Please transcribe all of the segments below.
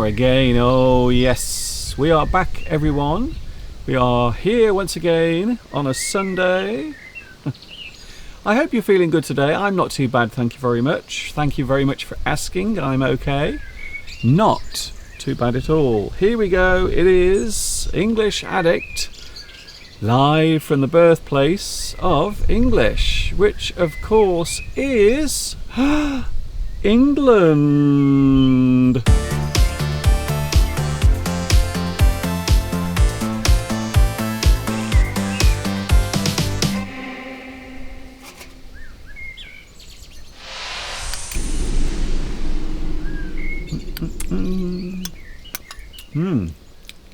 are again. Oh yes, we are back, everyone. We are here once again on a Sunday. I hope you're feeling good today. I'm not too bad, thank you very much. Thank you very much for asking. I'm okay. Not too bad at all. Here we go. It is English Addict, live from the birthplace of English, which of course is England.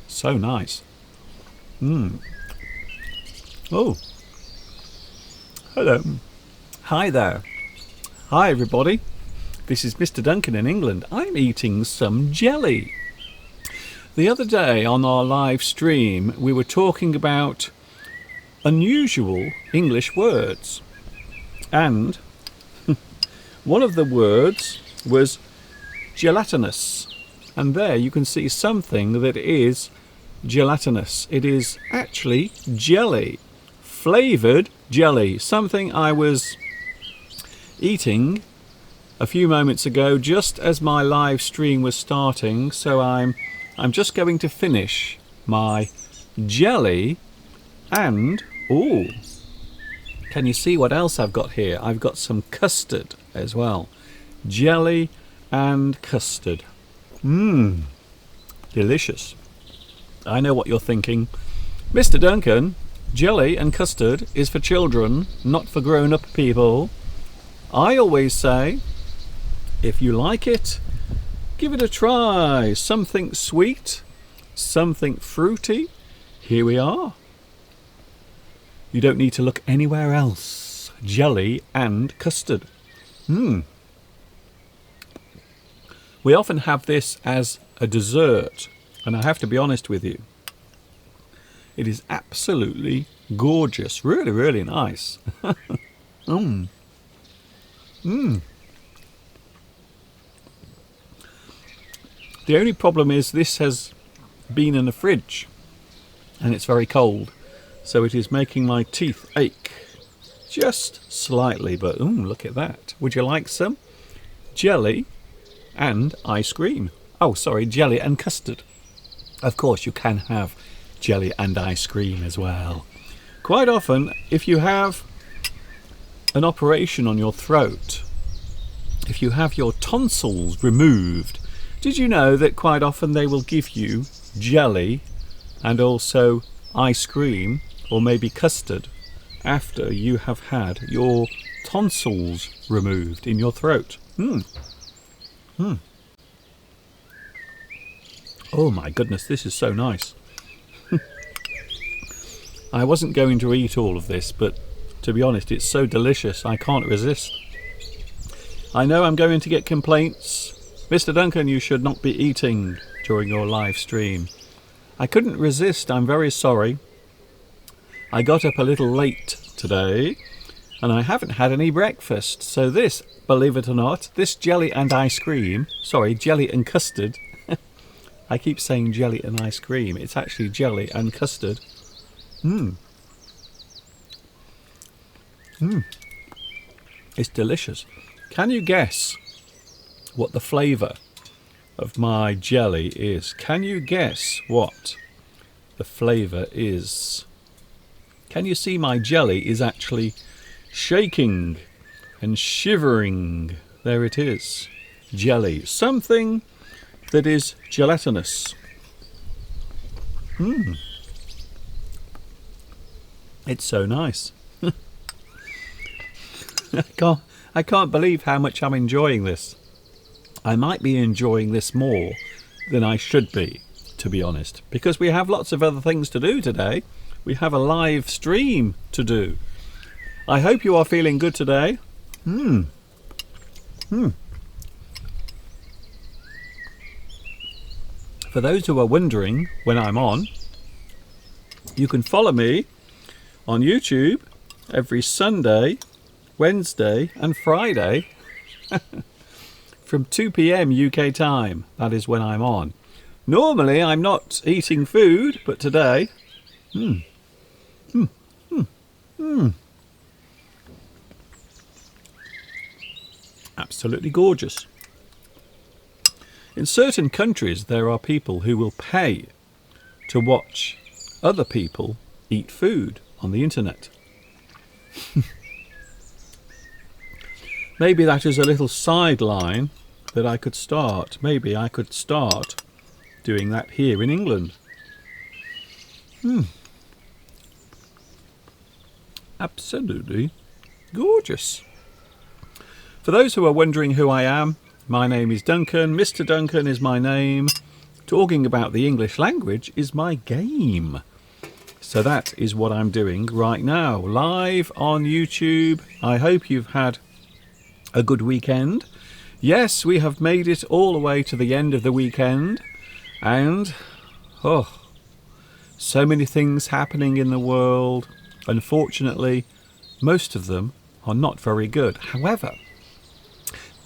So nice. Oh, hello. Hi there. Hi everybody. This is Mr. Duncan in England. I'm eating some jelly. The other day on our live stream we were talking about unusual English words, and one of the words was gelatinous, and there you can see something that is gelatinous. It is actually jelly, flavoured jelly, something I was eating a few moments ago just as my live stream was starting. So I'm just going to finish my jelly, and oh, can you see what else I've got here? I've got some custard as well. Jelly and custard. Delicious. I know what you're thinking. Mr. Duncan, jelly and custard is for children, not for grown-up people. I always say, if you like it, give it a try. Something sweet, something fruity. Here we are. You don't need to look anywhere else. Jelly and custard. We often have this as a dessert, and I have to be honest with you, it is absolutely gorgeous. Really, really nice. The only problem is this has been in the fridge and it's very cold, so it is making my teeth ache just slightly. But look at that. Would you like some jelly and ice cream? Oh, sorry, jelly and custard. Of course you can have jelly and ice cream as well. Quite often, if you have an operation on your throat, if you have your tonsils removed, did you know that quite often they will give you jelly and also ice cream, or maybe custard, after you have had your tonsils removed in your throat? Oh my goodness, this is so nice. I wasn't going to eat all of this, but to be honest, it's so delicious I can't resist. I know I'm going to get complaints. Mr. Duncan, you should not be eating during your live stream. I couldn't resist, I'm very sorry. I got up a little late today and I haven't had any breakfast. So this, believe it or not, this jelly and ice cream, sorry, jelly and custard. I keep saying jelly and ice cream. It's actually jelly and custard. It's delicious. Can you guess what the flavour of my jelly is? Can you guess what the flavour is? Can you see my jelly is actually shaking and shivering? There it is. Jelly. Something that is gelatinous. It's so nice. I can't believe how much I'm enjoying this. I might be enjoying this more than I should be, to be honest, because we have lots of other things to do today. We have a live stream to do. I hope you are feeling good today. For those who are wondering when I'm on, you can follow me on YouTube every Sunday, Wednesday and Friday from 2 p.m. UK time. That is when I'm on. Normally I'm not eating food, but today... Absolutely gorgeous. In certain countries there are people who will pay to watch other people eat food on the internet. Maybe that is a little sideline that I could start. Maybe I could start doing that here in England. Absolutely gorgeous. For those who are wondering who I am, my name is Duncan. Mr. Duncan is my name. Talking about the English language is my game. So that is what I'm doing right now, live on YouTube. I hope you've had a good weekend. Yes, we have made it all the way to the end of the weekend. And, so many things happening in the world. Unfortunately, most of them are not very good. However,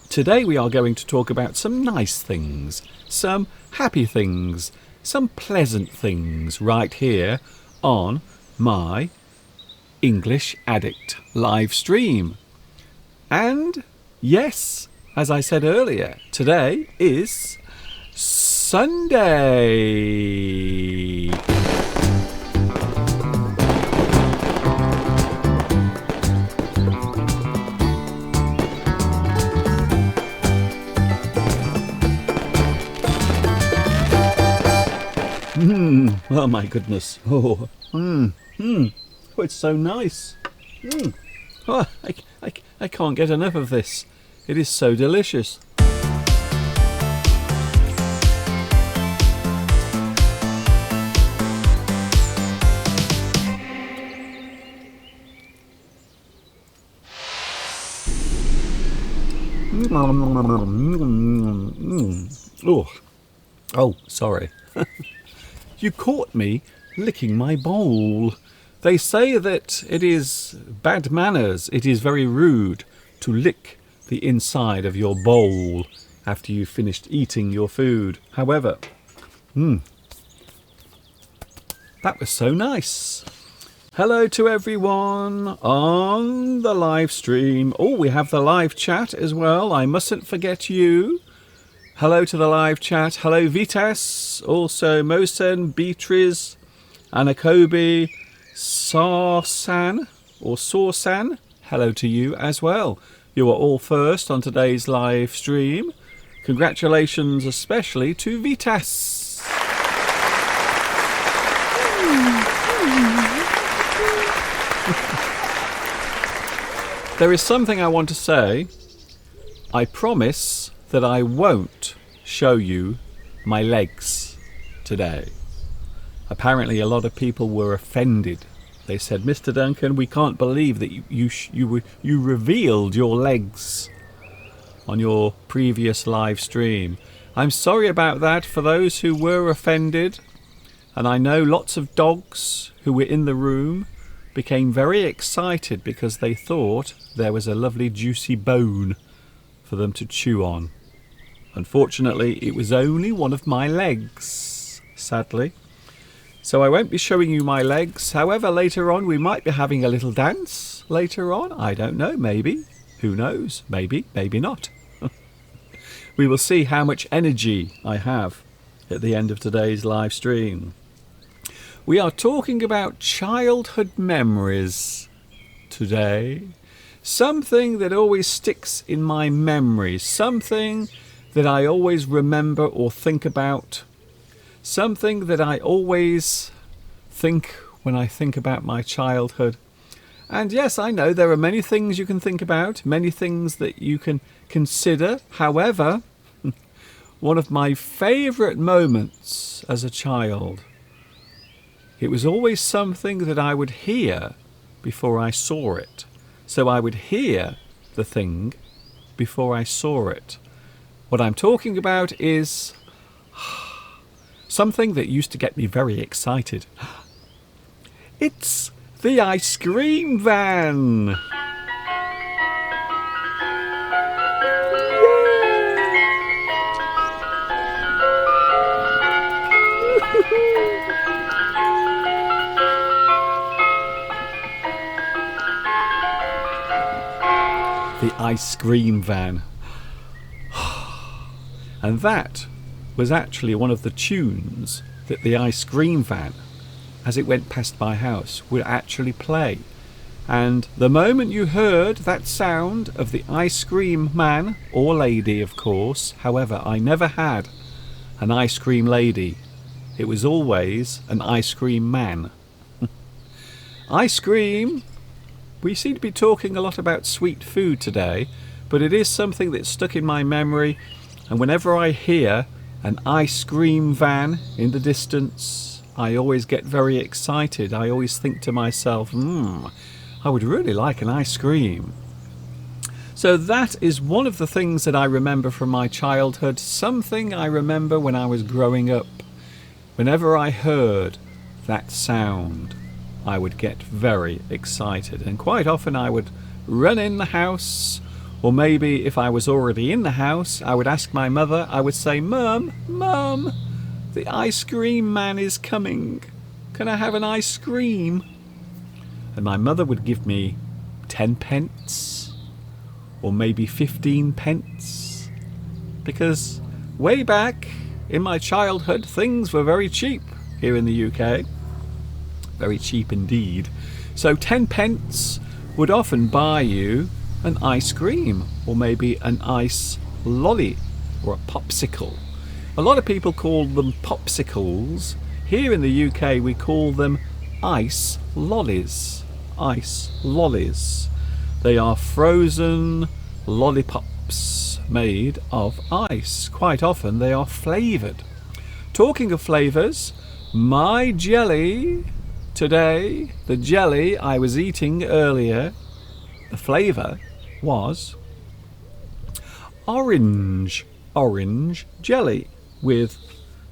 today we are going to talk about some nice things, some happy things, some pleasant things right here on my English Addict live stream. And yes, as I said earlier, today is Sunday. Oh my goodness. Oh, it's so nice. Oh, I can't get enough of this. It is so delicious. Oh, sorry. You caught me licking my bowl. They say that it is bad manners, it is very rude to lick the inside of your bowl after you've finished eating your food. However, that was so nice. Hello to everyone on the live stream. Oh, we have the live chat as well. I mustn't forget you. Hello to the live chat. Hello Vitas, also Mosen, Beatriz, Anakobi, Sarsan or Sorsan. Hello to you as well. You are all first on today's live stream. Congratulations especially to Vitas. There is something I want to say. I promise that I won't show you my legs today. Apparently a lot of people were offended. They said, Mr. Duncan, we can't believe that you revealed your legs on your previous live stream. I'm sorry about that for those who were offended, and I know lots of dogs who were in the room became very excited because they thought there was a lovely juicy bone for them to chew on. Unfortunately, it was only one of my legs, sadly. So I won't be showing you my legs. However, later on we might be having a little dance later on. I don't know, maybe. Who knows? Maybe, maybe not. We will see how much energy I have at the end of today's live stream. We are talking about childhood memories today. Something that always sticks in my memory. Something that I always remember or think about. Something that I always think when I think about my childhood. And yes, I know there are many things you can think about, many things that you can consider. However, one of my favourite moments as a child, it was always something that I would hear before I saw it. So I would hear the thing before I saw it. What I'm talking about is something that used to get me very excited. It's the ice cream van! Yay! the ice cream van. And that was actually one of the tunes that the ice cream van, as it went past my house, would actually play. And the moment you heard that sound of the ice cream man, or lady of course, however, I never had an ice cream lady. It was always an ice cream man. Ice cream! We seem to be talking a lot about sweet food today, but it is something that's stuck in my memory, and whenever I hear an ice cream van in the distance, I always get very excited. I always think to myself, I would really like an ice cream. So that is one of the things that I remember from my childhood, something I remember when I was growing up. Whenever I heard that sound, I would get very excited, and quite often I would run in the house, or maybe if I was already in the house, I would ask my mother, I would say, Mum, the ice cream man is coming. Can I have an ice cream? And my mother would give me 10 pence or maybe 15 pence, because way back in my childhood things were very cheap here in the UK, very cheap indeed. So 10 pence would often buy you an ice cream or maybe an ice lolly or a popsicle. A lot of people call them popsicles. Here in the UK we call them ice lollies. Ice lollies. They are frozen lollipops made of ice. Quite often they are flavoured. Talking of flavours, my jelly today, the jelly I was eating earlier, the flavour was orange jelly with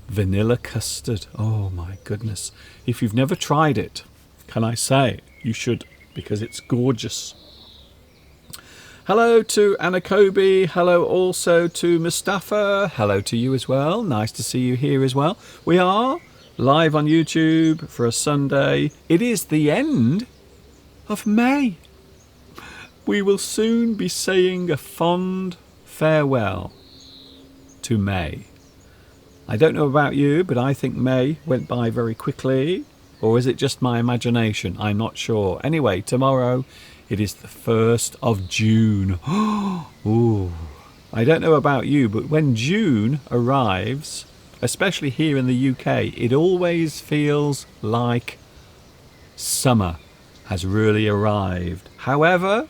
vanilla custard. Oh my goodness. If you've never tried it, can I say you should, because it's gorgeous. Hello to Anakobi. Hello also to Mustafa. Hello to you as well. Nice to see you here as well. We are live on YouTube for a Sunday. It is the end of May. We will soon be saying a fond farewell to May. I don't know about you, but I think May went by very quickly. Or is it just my imagination? I'm not sure. Anyway, tomorrow it is the 1st of June. Ooh. I don't know about you, but when June arrives, especially here in the UK, it always feels like summer has really arrived. However,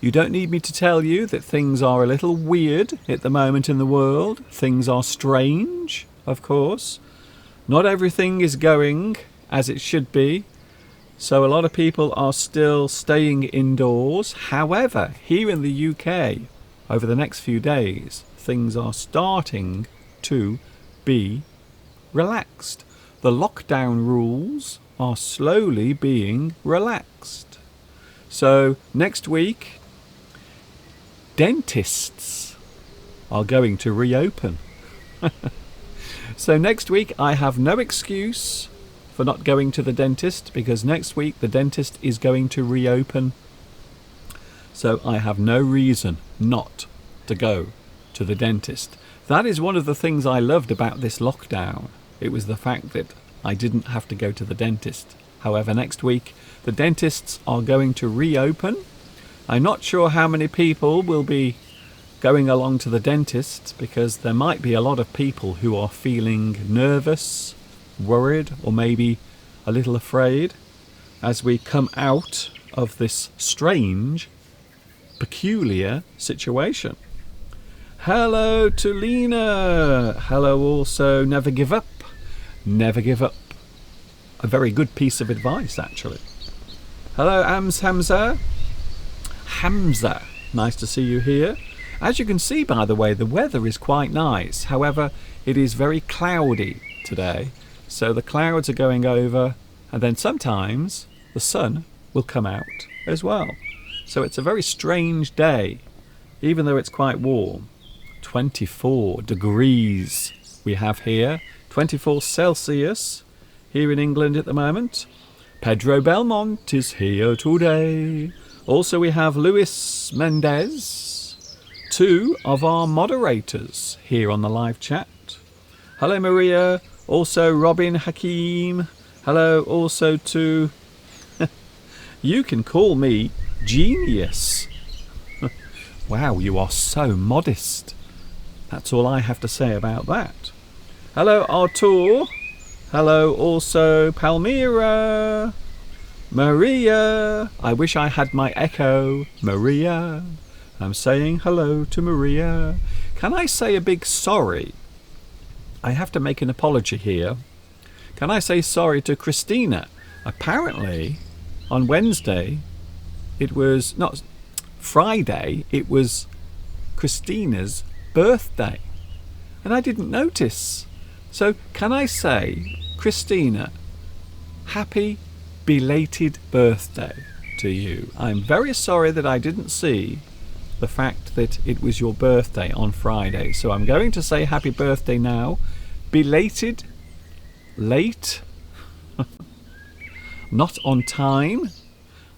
you don't need me to tell you that things are a little weird at the moment in the world. Things are strange, of course. Not everything is going as it should be. So a lot of people are still staying indoors. However, here in the UK, over the next few days, things are starting to be relaxed. The lockdown rules are slowly being relaxed. So next week, dentists are going to reopen. So next week I have no excuse for not going to the dentist, because next week the dentist is going to reopen. So I have no reason not to go to the dentist. That is one of the things I loved about this lockdown. It was the fact that I didn't have to go to the dentist. However, next week the dentists are going to reopen. I'm not sure how many people will be going along to the dentist, because there might be a lot of people who are feeling nervous, worried, or maybe a little afraid as we come out of this strange, peculiar situation. Hello to Lena. Hello also Never Give Up. Never give up. A very good piece of advice, actually. Hello Hamza. Hamza, nice to see you here. As you can see, by the way, the weather is quite nice. However, it is very cloudy today. So the clouds are going over, and then sometimes the sun will come out as well. So it's a very strange day, even though it's quite warm. 24 degrees we have here. 24 Celsius here in England at the moment. Pedro Belmont is here today. Also, we have Luis Mendez, 2 of our moderators here on the live chat. Hello, Maria. Also, Robin Hakim. Hello, also to... You can call me Genius. Wow, you are so modest. That's all I have to say about that. Hello, Artur. Hello, also Palmyra. Maria. I wish I had my echo. Maria. I'm saying hello to Maria. Can I say a big sorry? I have to make an apology here. Can I say sorry to Christina? Apparently, on Wednesday, it was not Friday, it was Christina's birthday. And I didn't notice. So can I say, Christina, happy belated birthday to you. I'm very sorry that I didn't see the fact that it was your birthday on Friday. So I'm going to say happy birthday now. Belated, late, not on time,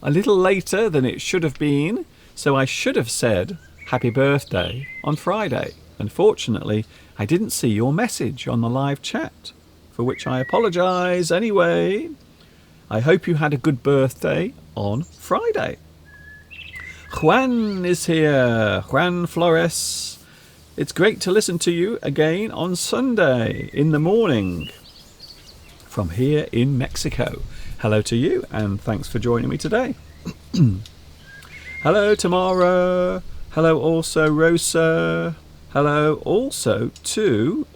a little later than it should have been. So I should have said happy birthday on Friday. Unfortunately, I didn't see your message on the live chat, for which I apologise anyway. I hope you had a good birthday on Friday. Juan is here. Juan Flores. It's great to listen to you again on Sunday in the morning from here in Mexico. Hello to you and thanks for joining me today. Hello, Tamara. Hello also, Rosa. Hello also to...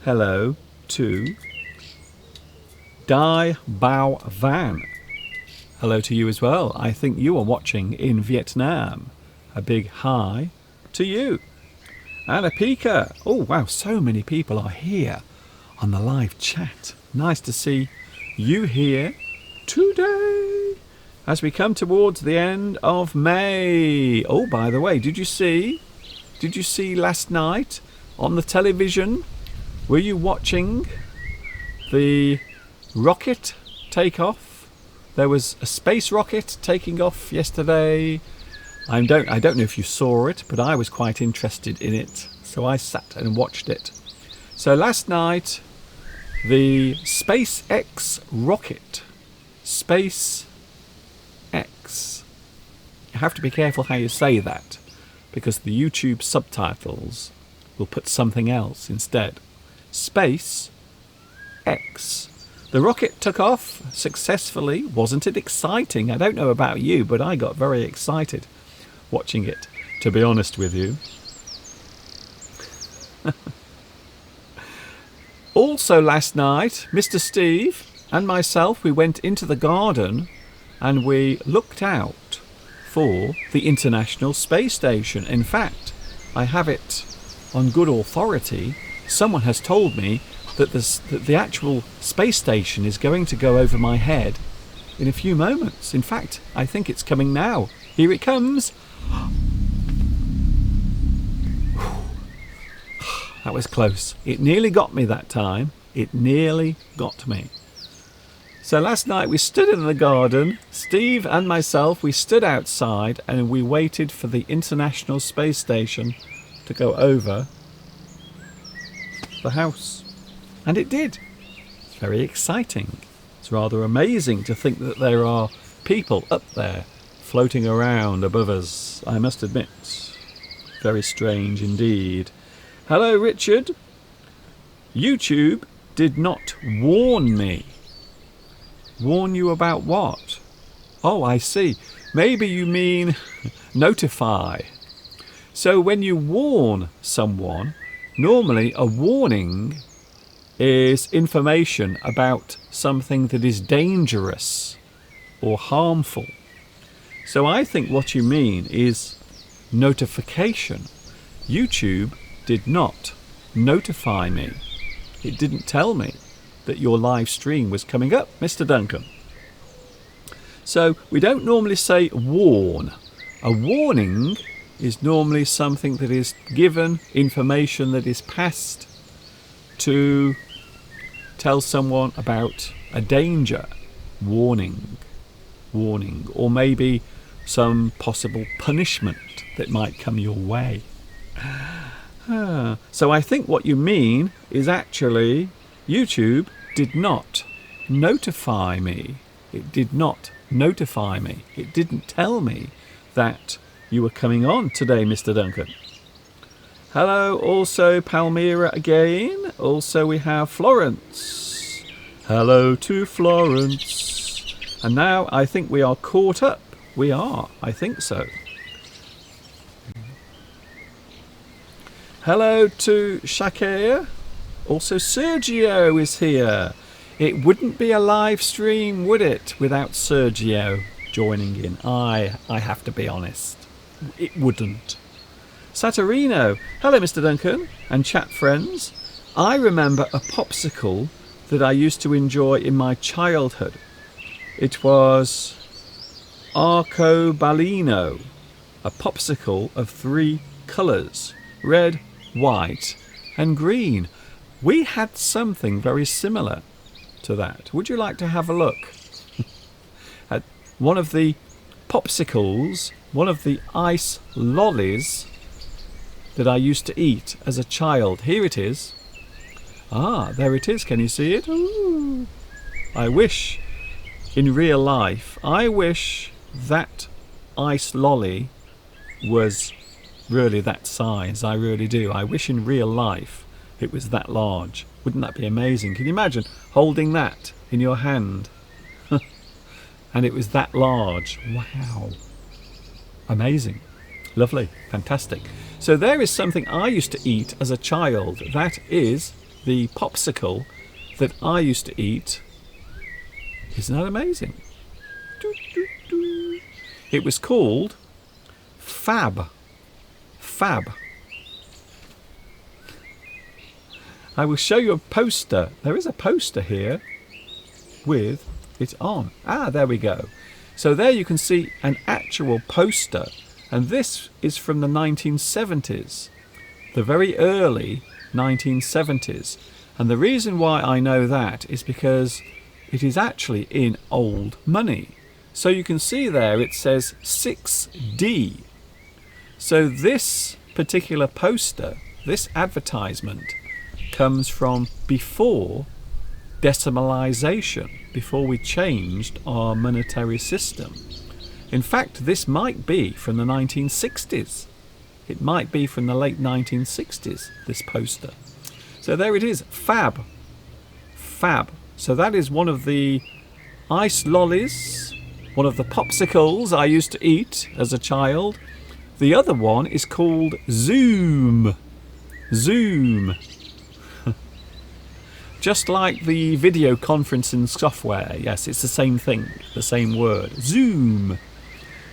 hello to Dai Bao Van. Hello to you as well. I think you are watching in Vietnam. A big hi to you. Anna Pika. Oh, wow, so many people are here on the live chat. Nice to see you here today as we come towards the end of May. Oh, by the way, did you see last night on the television? Were you watching the rocket take off? There was a space rocket taking off yesterday. I don't know if you saw it, but I was quite interested in it, so I sat and watched it. So last night, the SpaceX rocket, SpaceX. You have to be careful how you say that, because the YouTube subtitles will put something else instead. SpaceX. The rocket took off successfully. Wasn't it exciting? I don't know about you, but I got very excited watching it, to be honest with you. Also last night, Mr. Steve and myself, we went into the garden and we looked out for the International Space Station. In fact, I have it on good authority. Someone has told me that the actual space station is going to go over my head in a few moments. In fact, I think it's coming now. Here it comes. That was close. It nearly got me that time. It nearly got me. So last night we stood in the garden. Steve and myself, we stood outside and we waited for the International Space Station to go over the house. And it did. It's very exciting. It's rather amazing to think that there are people up there floating around above us, I must admit. Very strange indeed. Hello, Richard. YouTube did not warn me. Warn you about what? Oh, I see. Maybe you mean notify. So when you warn someone, normally a warning is information about something that is dangerous or harmful. So I think what you mean is notification. YouTube did not notify me. It didn't tell me that your live stream was coming up, Mr. Duncan. So we don't normally say warn. A warning is normally something that is given, information that is passed to tell someone about a danger. Warning. Or maybe some possible punishment that might come your way. So I think what you mean is actually YouTube did not notify me. It did not notify me. It didn't tell me that you were coming on today, Mr. Duncan. Hello, also Palmyra again. Also we have Florence. Hello to Florence. And now I think we are caught up. We are, I think so. Hello to Shakir. Also Sergio is here. It wouldn't be a live stream, would it, without Sergio joining in? I have to be honest. It wouldn't. Saturino. Hello, Mr. Duncan and chat friends. I remember a popsicle that I used to enjoy in my childhood. It was Arcobaleno, a popsicle of 3 colours, red, white and green. We had something very similar to that. Would you like to have a look at one of the popsicles, one of the ice lollies that I used to eat as a child? Here it is. Ah, there it is. Can you see it? Ooh. I wish in real life, I wish that ice lolly was really that size. I really do. I wish in real life it was that large. Wouldn't that be amazing? Can you imagine holding that in your hand and it was that large? Wow. Amazing. Lovely. Fantastic. So there is something I used to eat as a child. That is the popsicle that I used to eat. Isn't that amazing? It was called Fab. Fab. I will show you a poster. There is a poster here with it on. Ah, there we go. So there you can see an actual poster. And this is from the 1970s. The very early 1970s. And the reason why I know that is because it is actually in old money. So you can see there it says 6D. So this particular poster, this advertisement, comes from before decimalisation, before we changed our monetary system. In fact, this might be from the 1960s. It might be from the late 1960s, this poster. So there it is, Fab. Fab. So that is one of the ice lollies, one of the popsicles I used to eat as a child. The other one is called Zoom. Zoom. Just like the video conferencing software. Yes, it's the same thing, the same word. Zoom.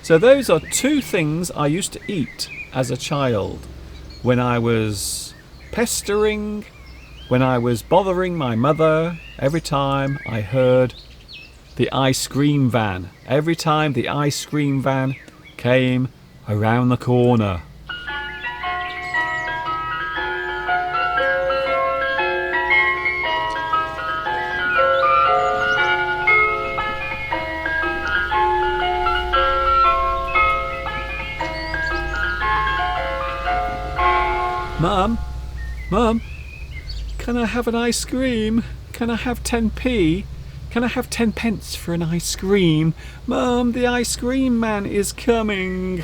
So those are 2 things I used to eat as a child when I was pestering, when I was bothering my mother every time I heard the ice cream van. Every time the ice cream van came around the corner. Mum, can I have an ice cream? Can I have 10p? Can I have 10 pence for an ice cream? Mum, the ice cream man is coming.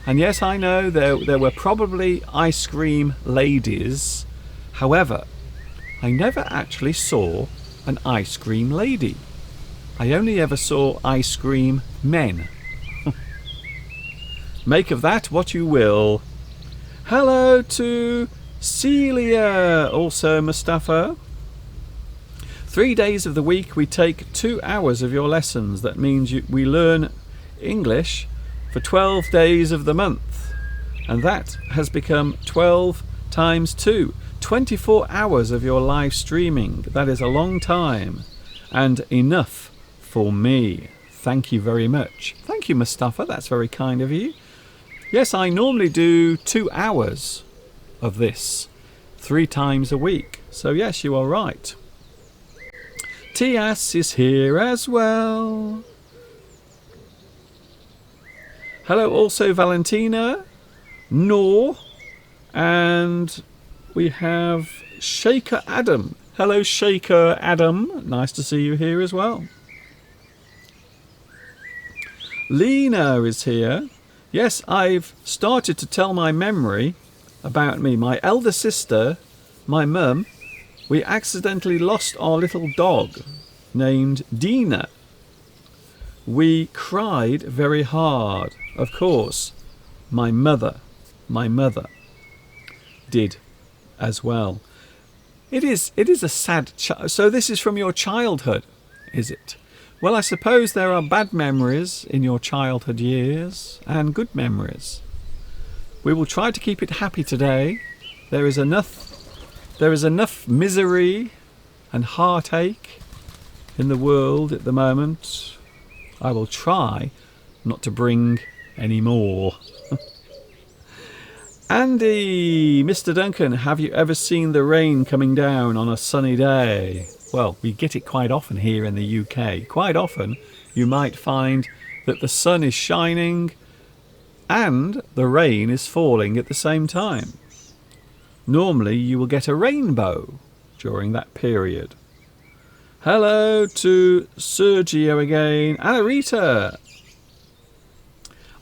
And yes, I know there were probably ice cream ladies. However, I never actually saw an ice cream lady. I only ever saw ice cream men. Make of that what you will. Hello to Celia, also Mustafa. 3 days of the week we take 2 hours of your lessons. That means we learn English for 12 days of the month. And that has become 12 times 2. 24 hours of your live streaming. That is a long time. And enough for me. Thank you very much. Thank you, Mustafa. That's very kind of you. Yes, I normally do 2 hours of this 3 times a week. So yes, you are right. Tias is here as well. Hello also Valentina, Nor, and we have Shaker Adam. Hello Shaker Adam, nice to see you here as well. Lena is here. Yes, I've started to tell my memory about me. My elder sister, my mum, we accidentally lost our little dog named Dina. We cried very hard. Of course, my mother did as well. It is a sad so this is from your childhood, is it? Well, I suppose there are bad memories in your childhood years and good memories. We will try to keep it happy today. There is enough misery and heartache in the world at the moment. I will try not to bring any more. Andy, Mr. Duncan, have you ever seen the rain coming down on a sunny day? Well, we get it quite often here in the UK. Quite often you might find that the sun is shining and the rain is falling at the same time. Normally you will get a rainbow during that period. Hello to Sergio again. Anna Rita.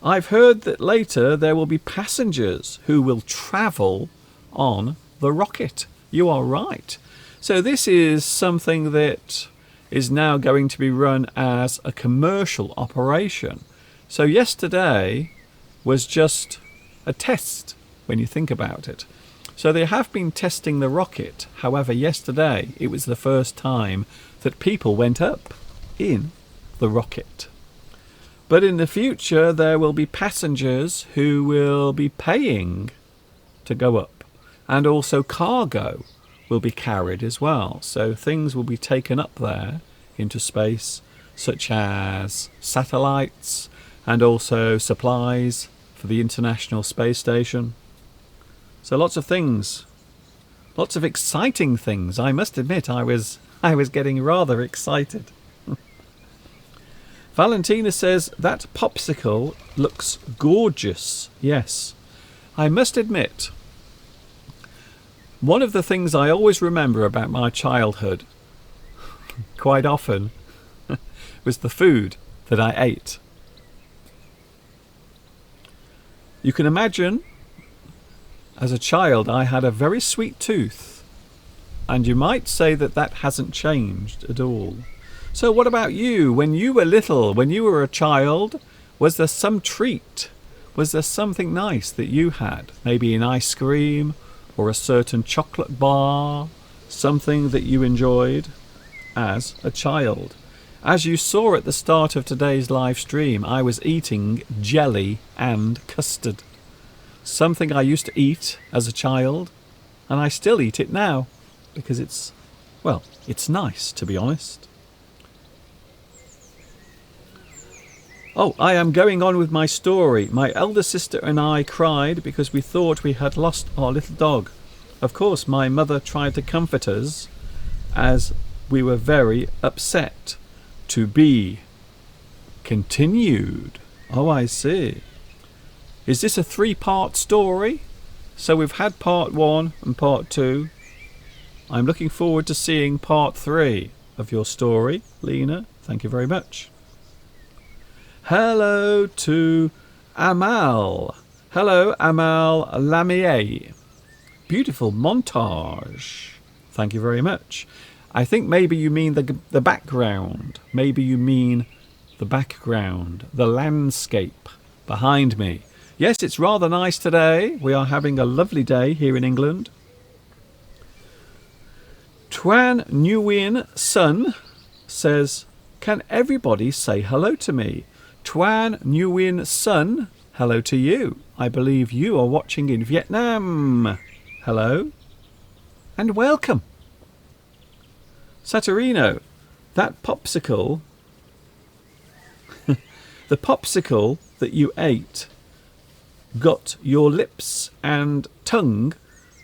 I've heard that later there will be passengers who will travel on the rocket. You are right. So this is something that is now going to be run as a commercial operation. So yesterday was just a test when you think about it. So they have been testing the rocket. However, yesterday it was the first time that people went up in the rocket. But in the future there will be passengers who will be paying to go up, and also cargo will be carried as well. So things will be taken up there into space, such as satellites and also supplies for the International Space Station. So lots of things, lots of exciting things. I must admit I was getting rather excited. Valentina says that popsicle looks gorgeous. Yes, I must admit, one of the things I always remember about my childhood, quite often, was the food that I ate. You can imagine, as a child, I had a very sweet tooth, and you might say that that hasn't changed at all. So what about you? When you were little, when you were a child, was there some treat? Was there something nice that you had? Maybe an ice cream or a certain chocolate bar, something that you enjoyed as a child. As you saw at the start of today's live stream, I was eating jelly and custard. Something I used to eat as a child, and I still eat it now because it's nice, to be honest. Oh, I am going on with my story. My elder sister and I cried because we thought we had lost our little dog. Of course, my mother tried to comfort us as we were very upset. To be continued. Oh, I see. Is this a 3-part story? So we've had part 1 and part 2. I'm looking forward to seeing part 3 of your story, Lena. Thank you very much. Hello to Amal. Hello, Amal Lamier. Beautiful montage. Thank you very much. I think maybe you mean the background. Maybe you mean the background, the landscape behind me. Yes, it's rather nice today. We are having a lovely day here in England. Twan Nguyen Sun says, can everybody say hello to me? Twan Nguyen Sun, hello to you. I believe you are watching in Vietnam. Hello and welcome. Saturino, that popsicle, the popsicle that you ate got your lips and tongue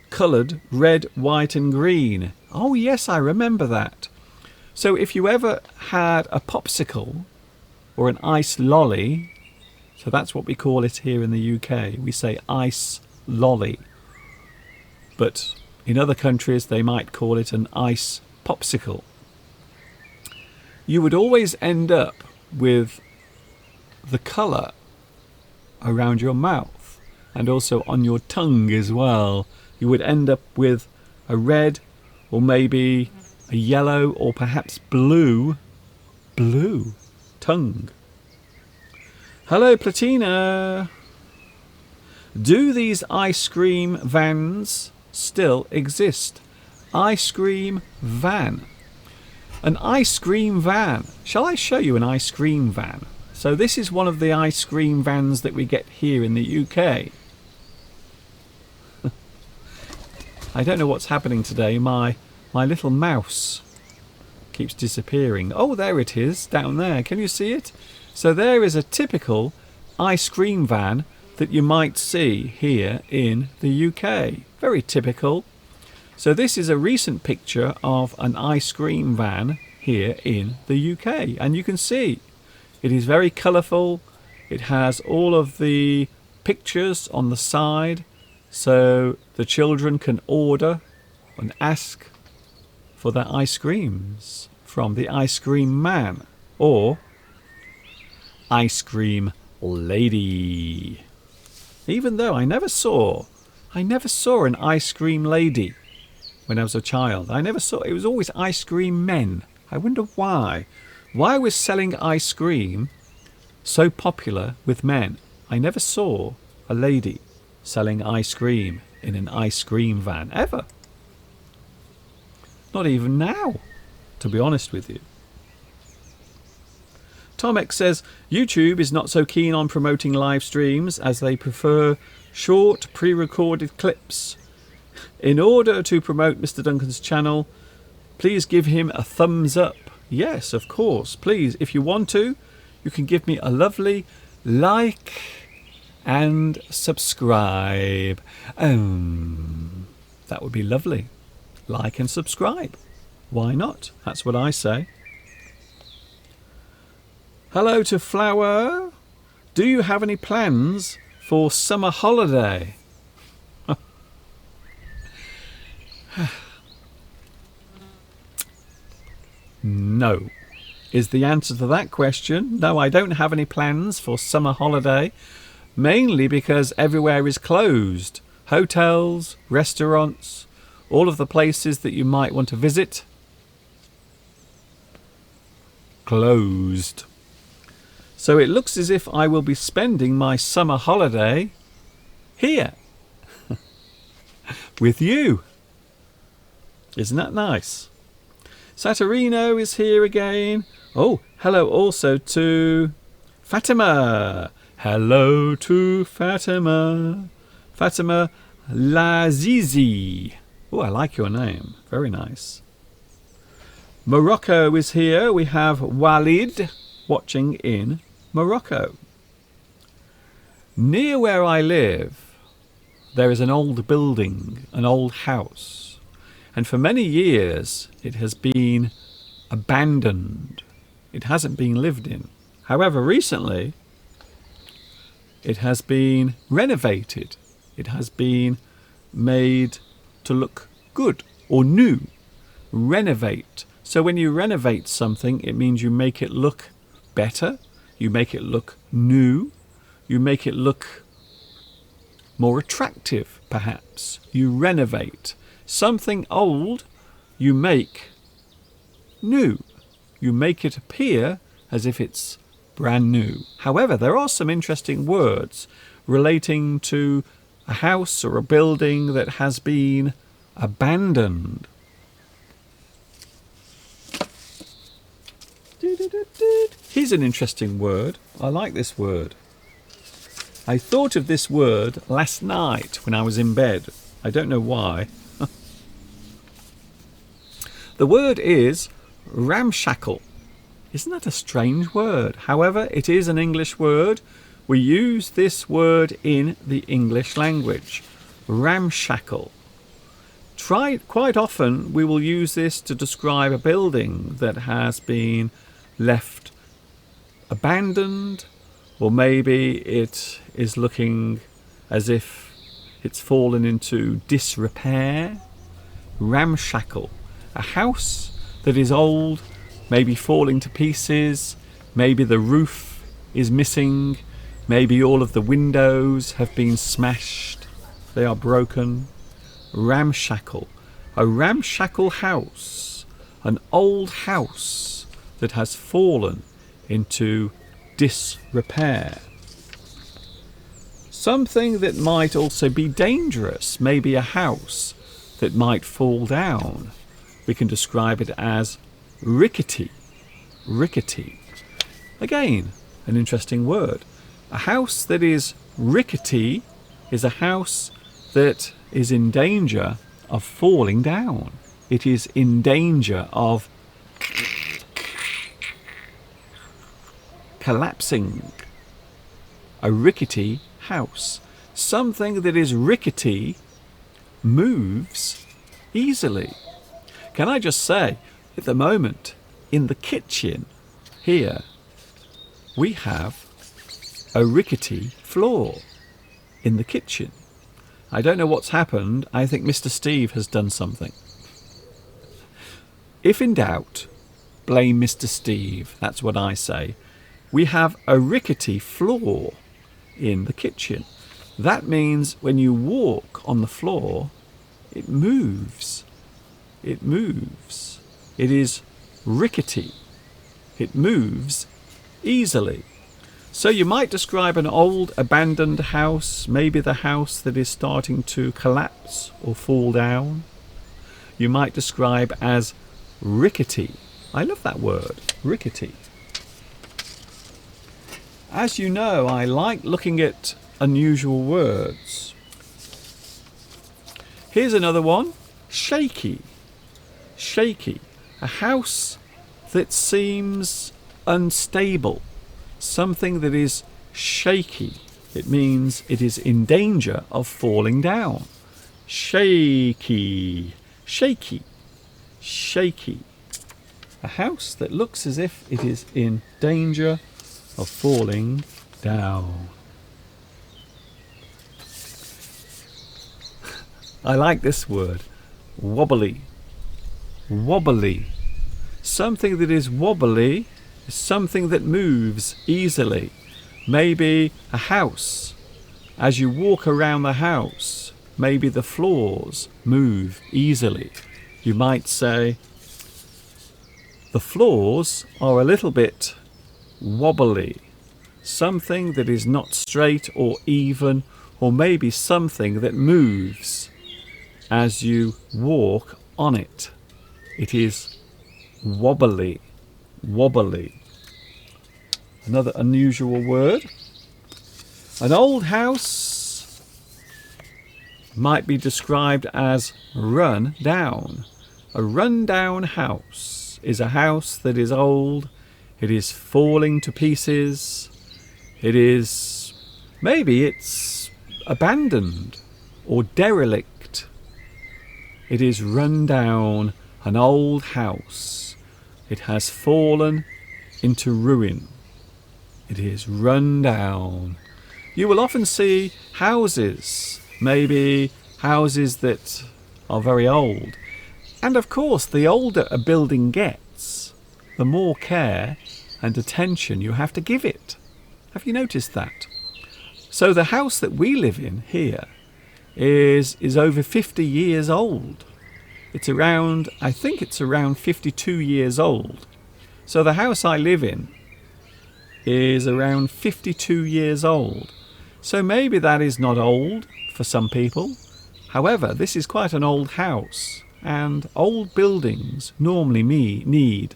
coloured red, white and green. Oh yes, I remember that. So if you ever had a popsicle or an ice lolly So that's what we call it here in the UK. We say ice lolly. But in other countries they might call it an ice popsicle. You would always end up with the colour around your mouth and also on your tongue as well. You would end up with a red or maybe a yellow or perhaps blue tongue. Hello Platina! Do these ice cream vans still exist? Ice cream van. An ice cream van. Shall I show you an ice cream van? So this is one of the ice cream vans that we get here in the UK. I don't know what's happening today. My little mouse keeps disappearing. Oh, there it is, down there. Can you see it? So there is a typical ice cream van that you might see here in the UK. Very typical. So this is a recent picture of an ice cream van here in the UK. And you can see it is very colourful. It has all of the pictures on the side so the children can order and ask for their ice creams from the ice cream man or ice cream lady. Even though I never saw an ice cream lady when I was a child. I never saw. It was always ice cream men. I wonder why. Why was selling ice cream so popular with men? I never saw a lady selling ice cream in an ice cream van ever. Not even now, to be honest with you. Tomek says YouTube is not so keen on promoting live streams as they prefer short pre-recorded clips. In order to promote Mr. Duncan's channel, please give him a thumbs up. Yes, of course. Please, if you want to, you can give me a lovely like and subscribe. That would be lovely. Like and subscribe. Why not? That's what I say. Hello to Flower. Do you have any plans for summer holiday? No, is the answer to that question. No, I don't have any plans for summer holiday, mainly because everywhere is closed. Hotels, restaurants, all of the places that you might want to visit, closed. So it looks as if I will be spending my summer holiday here with you. Isn't that nice? Saturnino is here again. Oh, hello also to Fatima. Hello to Fatima. Fatima Lazizi. Oh, I like your name. Very nice. Morocco is here. We have Walid watching in Morocco. Near where I live, there is an old building, an old house. And for many years, it has been abandoned. It hasn't been lived in. However, recently, it has been renovated. It has been made to look good or new. Renovate. So when you renovate something, it means you make it look better. You make it look new. You make it look more attractive, perhaps. You renovate. Something old, you make new. You make it appear as if it's brand new. However, there are some interesting words relating to a house or a building that has been abandoned. Here's an interesting word. I like this word. I thought of this word last night when I was in bed. I don't know why. The word is ramshackle. Isn't that a strange word? However, it is an English word. We use this word in the English language. Ramshackle. Quite often we will use this to describe a building that has been left abandoned Or maybe it is looking as if it's fallen into disrepair. Ramshackle. A house that is old, maybe falling to pieces, maybe the roof is missing, maybe all of the windows have been smashed, they are broken. Ramshackle. A ramshackle house. An old house that has fallen into disrepair. Something that might also be dangerous, maybe a house that might fall down. We can describe it as rickety. Rickety. Again, an interesting word. A house that is rickety is a house that is in danger of falling down. It is in danger of collapsing. A rickety house. Something that is rickety moves easily. Can I just say, at the moment, in the kitchen here, we have a rickety floor in the kitchen. I don't know what's happened. I think Mr. Steve has done something. If in doubt, blame Mr. Steve. That's what I say. We have a rickety floor in the kitchen. That means when you walk on the floor, it moves. It moves. It is rickety. It moves easily. So you might describe an old abandoned house, maybe the house that is starting to collapse or fall down. You might describe as rickety. I love that word, rickety. As you know, I like looking at unusual words. Here's another one. Shaky. Shaky. A house that seems unstable. Something that is shaky. It means it is in danger of falling down. Shaky. Shaky. Shaky. A house that looks as if it is in danger of falling down. I like this word. Wobbly. Wobbly. Something that is wobbly is something that moves easily. Maybe a house. As you walk around the house, maybe the floors move easily. You might say, the floors are a little bit wobbly. Something that is not straight or even, or maybe something that moves as you walk on it. It is wobbly. Wobbly. Another unusual word. An old house might be described as run down. A run down house is a house that is old. It is falling to pieces. Maybe it's abandoned or derelict. It is run down, an old house. It has fallen into ruin. It is run down. You will often see houses, maybe houses that are very old. And of course, the older a building gets, the more care and attention you have to give it. Have you noticed that? So the house that we live in here is over 50 years old. It's around, I think it's around 52 years old. So the house I live in is around 52 years old. So maybe that is not old for some people. However, this is quite an old house, and old buildings normally need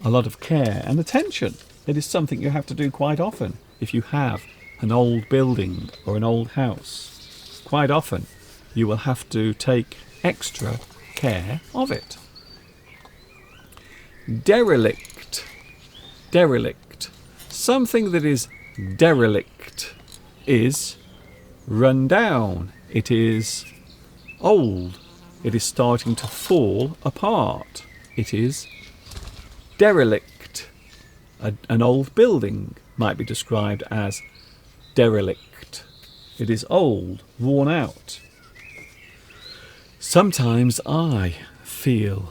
a lot of care and attention. It is something you have to do quite often if you have an old building or an old house. Quite often you will have to take extra care of it. Derelict. Derelict. Something that is derelict is run down. It is old. It is starting to fall apart. It is derelict. An old building might be described as derelict. It is old, worn out. Sometimes I feel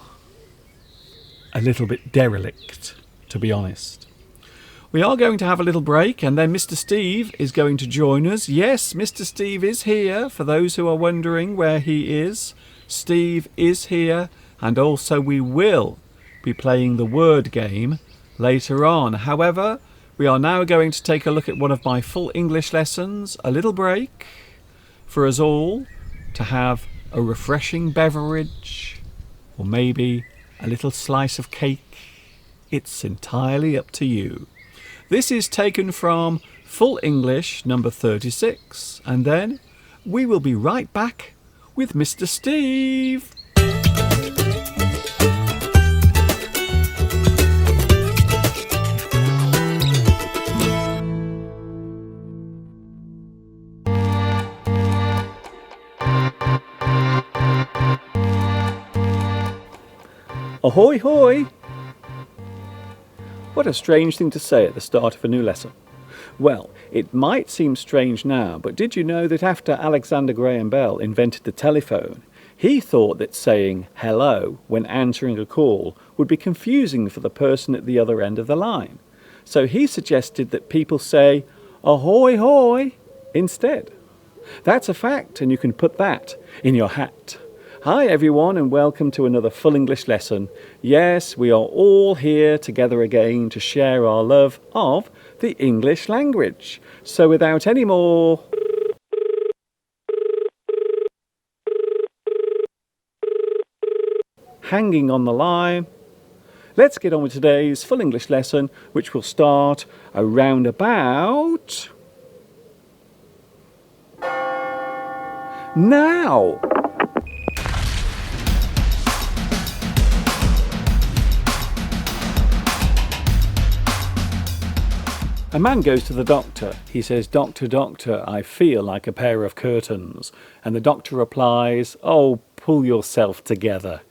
a little bit derelict, to be honest. We are going to have a little break, and then Mr. Steve is going to join us. Yes, Mr. Steve is here, for those who are wondering where he is. Steve is here, and also we will be playing the word game later on. However, we are now going to take a look at one of my full English lessons, a little break for us all to have a refreshing beverage, or maybe a little slice of cake. It's entirely up to you. This is taken from Full English number 36, and then we will be right back with Mr. Steve. Ahoy hoy! What a strange thing to say at the start of a new lesson. Well, it might seem strange now, but did you know that after Alexander Graham Bell invented the telephone, he thought that saying hello when answering a call would be confusing for the person at the other end of the line. So he suggested that people say ahoy hoy instead. That's a fact, and you can put that in your hat. Hi everyone, and welcome to another full English lesson. Yes, we are all here together again to share our love of the English language. So without any more hanging on the line, let's get on with today's full English lesson, which will start around about now. A man goes to the doctor. He says, "Doctor, doctor, I feel like a pair of curtains." And the doctor replies, "Oh, pull yourself together."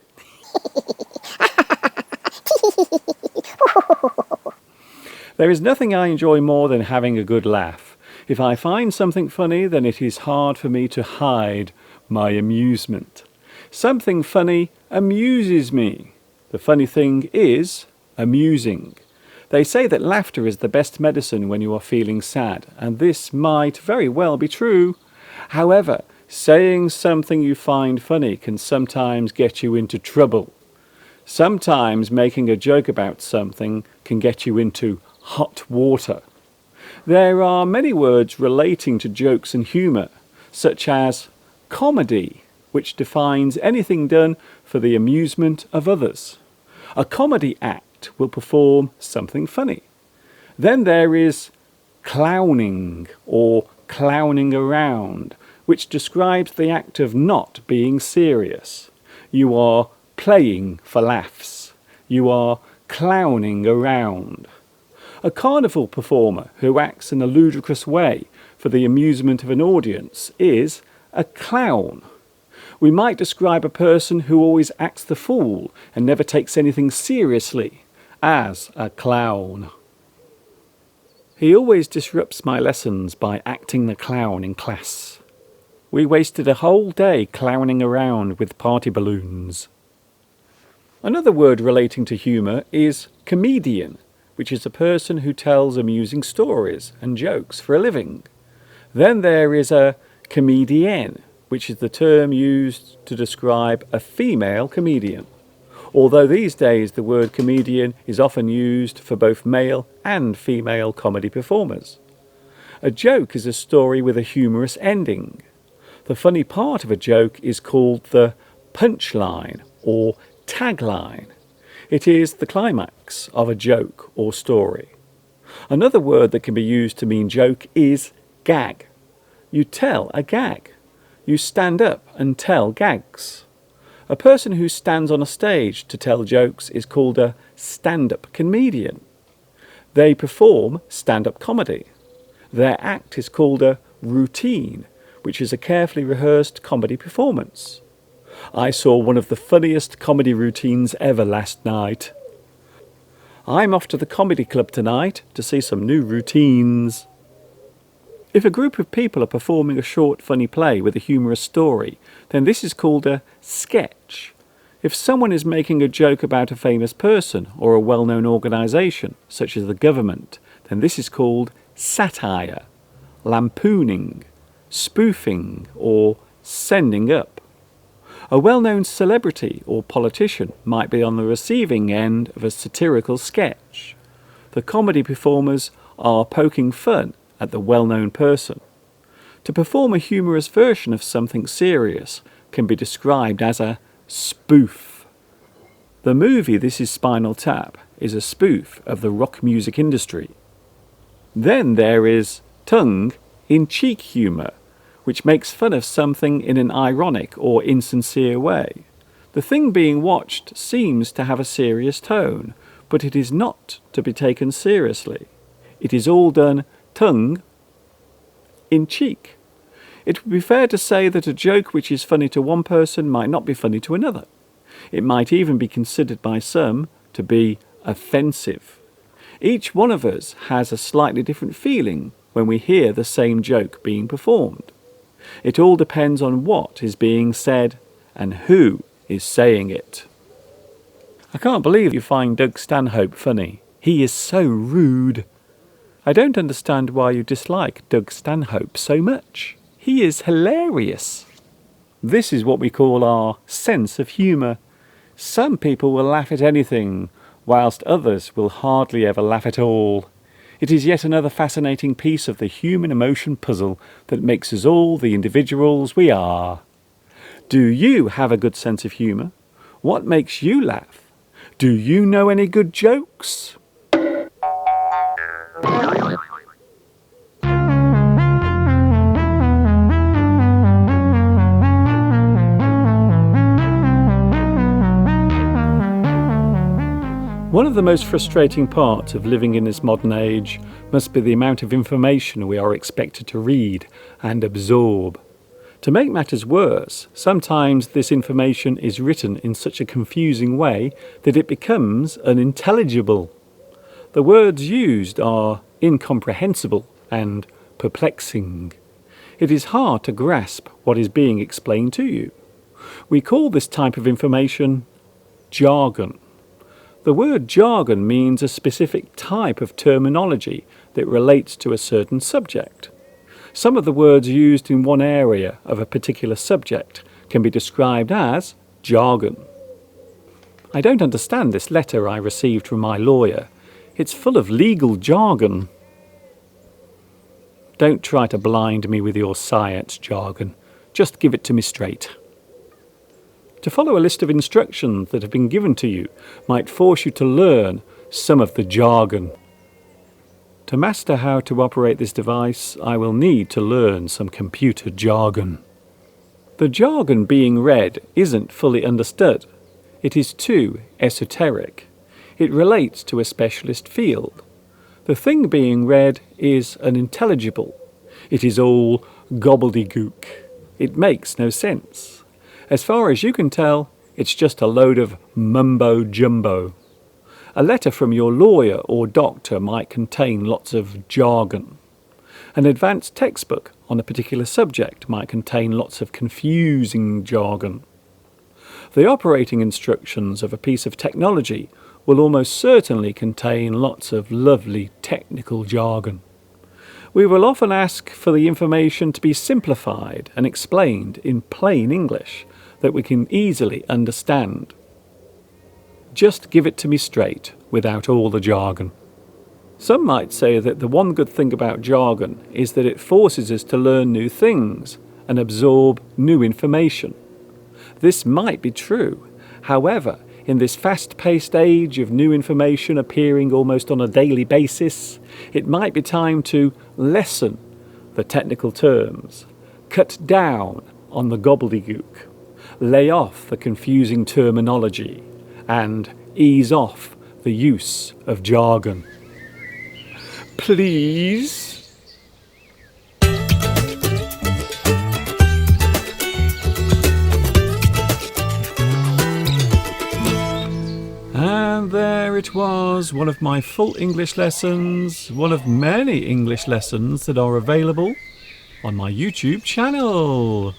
There is nothing I enjoy more than having a good laugh. If I find something funny, then it is hard for me to hide my amusement. Something funny amuses me. The funny thing is amusing. They say that laughter is the best medicine when you are feeling sad, and this might very well be true. However, saying something you find funny can sometimes get you into trouble. Sometimes making a joke about something can get you into hot water. There are many words relating to jokes and humour, such as comedy, which defines anything done for the amusement of others. A comedy act will perform something funny. Then there is clowning or clowning around, which describes the act of not being serious. You are playing for laughs. You are clowning around. A carnival performer who acts in a ludicrous way for the amusement of an audience is a clown. We might describe a person who always acts the fool and never takes anything seriously as a clown. He always disrupts my lessons by acting the clown in class. We wasted a whole day clowning around with party balloons. Another word relating to humour is comedian, which is a person who tells amusing stories and jokes for a living. Then there is a comedienne, which is the term used to describe a female comedian. Although these days the word comedian is often used for both male and female comedy performers. A joke is a story with a humorous ending. The funny part of a joke is called the punchline or tagline. It is the climax of a joke or story. Another word that can be used to mean joke is gag. You tell a gag. You stand up and tell gags. A person who stands on a stage to tell jokes is called a stand-up comedian. They perform stand-up comedy. Their act is called a routine, which is a carefully rehearsed comedy performance. I saw one of the funniest comedy routines ever last night. I'm off to the comedy club tonight to see some new routines. If a group of people are performing a short, funny play with a humorous story, then this is called a sketch. If someone is making a joke about a famous person or a well-known organisation, such as the government, then this is called satire, lampooning, spoofing, or sending up. A well-known celebrity or politician might be on the receiving end of a satirical sketch. The comedy performers are poking fun at the well-known person. To perform a humorous version of something serious can be described as a spoof. The movie This Is Spinal Tap is a spoof of the rock music industry. Then there is tongue-in-cheek humour, which makes fun of something in an ironic or insincere way. The thing being watched seems to have a serious tone, but it is not to be taken seriously. It is all done tongue-in-cheek. It would be fair to say that a joke which is funny to one person might not be funny to another. It might even be considered by some to be offensive. Each one of us has a slightly different feeling when we hear the same joke being performed. It all depends on what is being said and who is saying it. I can't believe you find Doug Stanhope funny. He is so rude. I don't understand why you dislike Doug Stanhope so much. He is hilarious. This is what we call our sense of humour. Some people will laugh at anything, whilst others will hardly ever laugh at all. It is yet another fascinating piece of the human emotion puzzle that makes us all the individuals we are. Do you have a good sense of humour? What makes you laugh? Do you know any good jokes? One of the most frustrating parts of living in this modern age must be the amount of information we are expected to read and absorb. To make matters worse, sometimes this information is written in such a confusing way that it becomes unintelligible. The words used are incomprehensible and perplexing. It is hard to grasp what is being explained to you. We call this type of information jargon. The word jargon means a specific type of terminology that relates to a certain subject. Some of the words used in one area of a particular subject can be described as jargon. I don't understand this letter I received from my lawyer. It's full of legal jargon. Don't try to blind me with your science jargon. Just give it to me straight. To follow a list of instructions that have been given to you might force you to learn some of the jargon. To master how to operate this device, I will need to learn some computer jargon. The jargon being read isn't fully understood. It is too esoteric. It relates to a specialist field. The thing being read is unintelligible. It is all gobbledygook. It makes no sense. As far as you can tell, it's just a load of mumbo-jumbo. A letter from your lawyer or doctor might contain lots of jargon. An advanced textbook on a particular subject might contain lots of confusing jargon. The operating instructions of a piece of technology will almost certainly contain lots of lovely technical jargon. We will often ask for the information to be simplified and explained in plain English that we can easily understand. Just give it to me straight, without all the jargon. Some might say that the one good thing about jargon is that it forces us to learn new things and absorb new information. This might be true. However, in this fast-paced age of new information appearing almost on a daily basis, it might be time to lessen the technical terms, cut down on the gobbledygook, lay off the confusing terminology, and ease off the use of jargon. Please? And And there it was, one of my full English lessons, one of many English lessons that are available on my YouTube channel.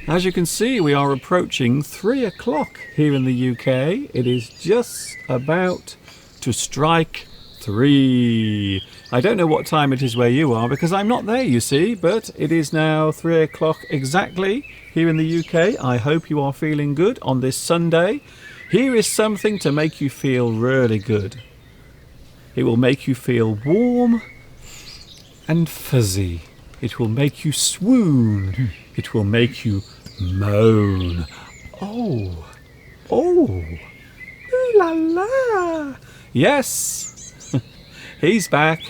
As you can see, we are approaching 3 o'clock here in the UK. It is just about to strike 3. I don't know what time it is where you are because I'm not there, you see, but it is now 3 o'clock exactly here in the UK. I hope you are feeling good on this Sunday. Here is something to make you feel really good. It will make you feel warm and fuzzy. It will make you swoon. It will make you moan. Oh, ooh la la. Yes, he's back.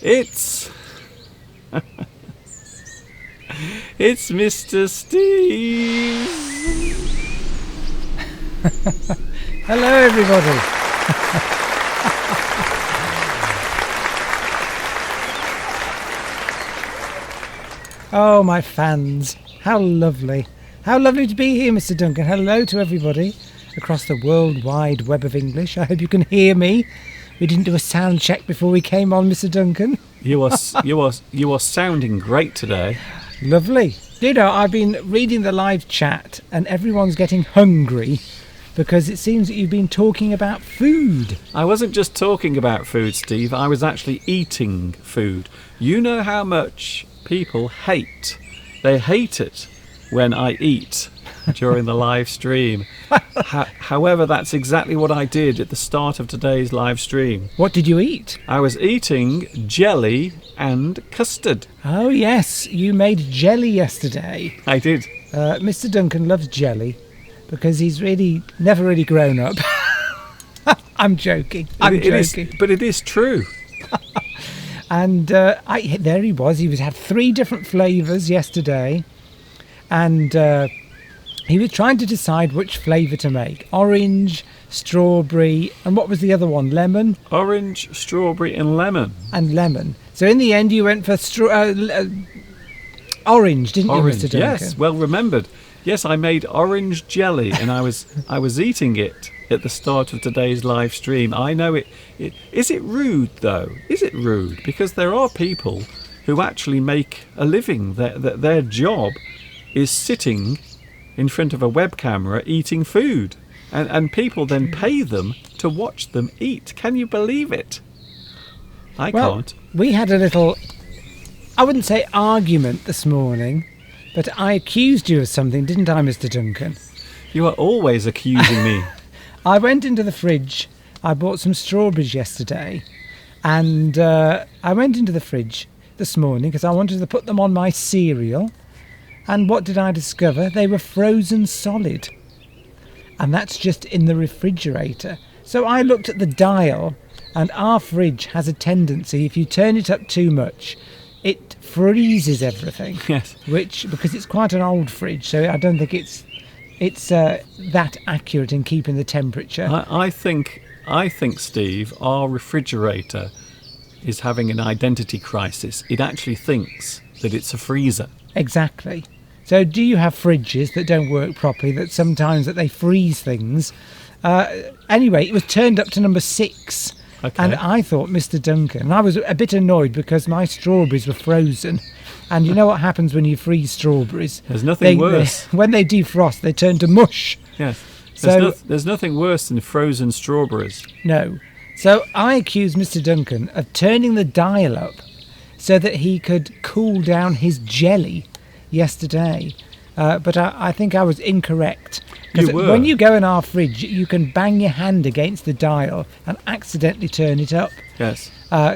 It's Mr. Steve. Hello, everybody. Oh, my fans. How lovely. How lovely to be here, Mr. Duncan. Hello to everybody across the world wide web of English. I hope you can hear me. We didn't do a sound check before we came on, Mr. Duncan. You are sounding great today. Lovely. You know, I've been reading the live chat and everyone's getting hungry because it seems that you've been talking about food. I wasn't just talking about food, Steve. I was actually eating food. You know how much people hate. They hate it when I eat during the live stream. However, that's exactly what I did at the start of today's live stream. What did you eat? I was eating jelly and custard. Oh, yes. You made jelly yesterday. I did. Mr. Duncan loves jelly because he's never really grown up. I'm joking. I'm joking. But it is true. And there he was. He had 3 different flavours yesterday. And he was trying to decide which flavour to make. Orange, strawberry, and what was the other one? Lemon? Orange, strawberry and lemon. And lemon. So in the end you went for orange, didn't you, Mr. Duncan? Yes, well remembered. Yes, I made orange jelly and I was eating it at the start of today's live stream. I know it. Is it rude though? Is it rude? Because there are people who actually make a living. Their job is sitting in front of a web camera eating food. And people then pay them to watch them eat. Can you believe it? I can't. We had a little, I wouldn't say argument this morning, but I accused you of something, didn't I, Mr. Duncan? You are always accusing me. I went into the fridge. I bought some strawberries yesterday. And I went into the fridge this morning because I wanted to put them on my cereal. And what did I discover? They were frozen solid. And that's just in the refrigerator. So I looked at the dial, and our fridge has a tendency, if you turn it up too much, it freezes everything. Yes. Because it's quite an old fridge, so I don't think it's that accurate in keeping the temperature. I think, Steve, our refrigerator is having an identity crisis. It actually thinks that it's a freezer. Exactly. So do you have fridges that don't work properly, that sometimes they freeze things? Anyway, it was turned up to number 6. Okay. And I thought, Mr. Duncan, I was a bit annoyed because my strawberries were frozen. And you know what happens when you freeze strawberries? There's nothing worse. When they defrost, they turn to mush. Yes. There's nothing worse than frozen strawberries. No. So I accused Mr. Duncan of turning the dial up so that he could cool down his jelly yesterday. But I think I was incorrect. You were. When you go in our fridge, you can bang your hand against the dial and accidentally turn it up. Yes.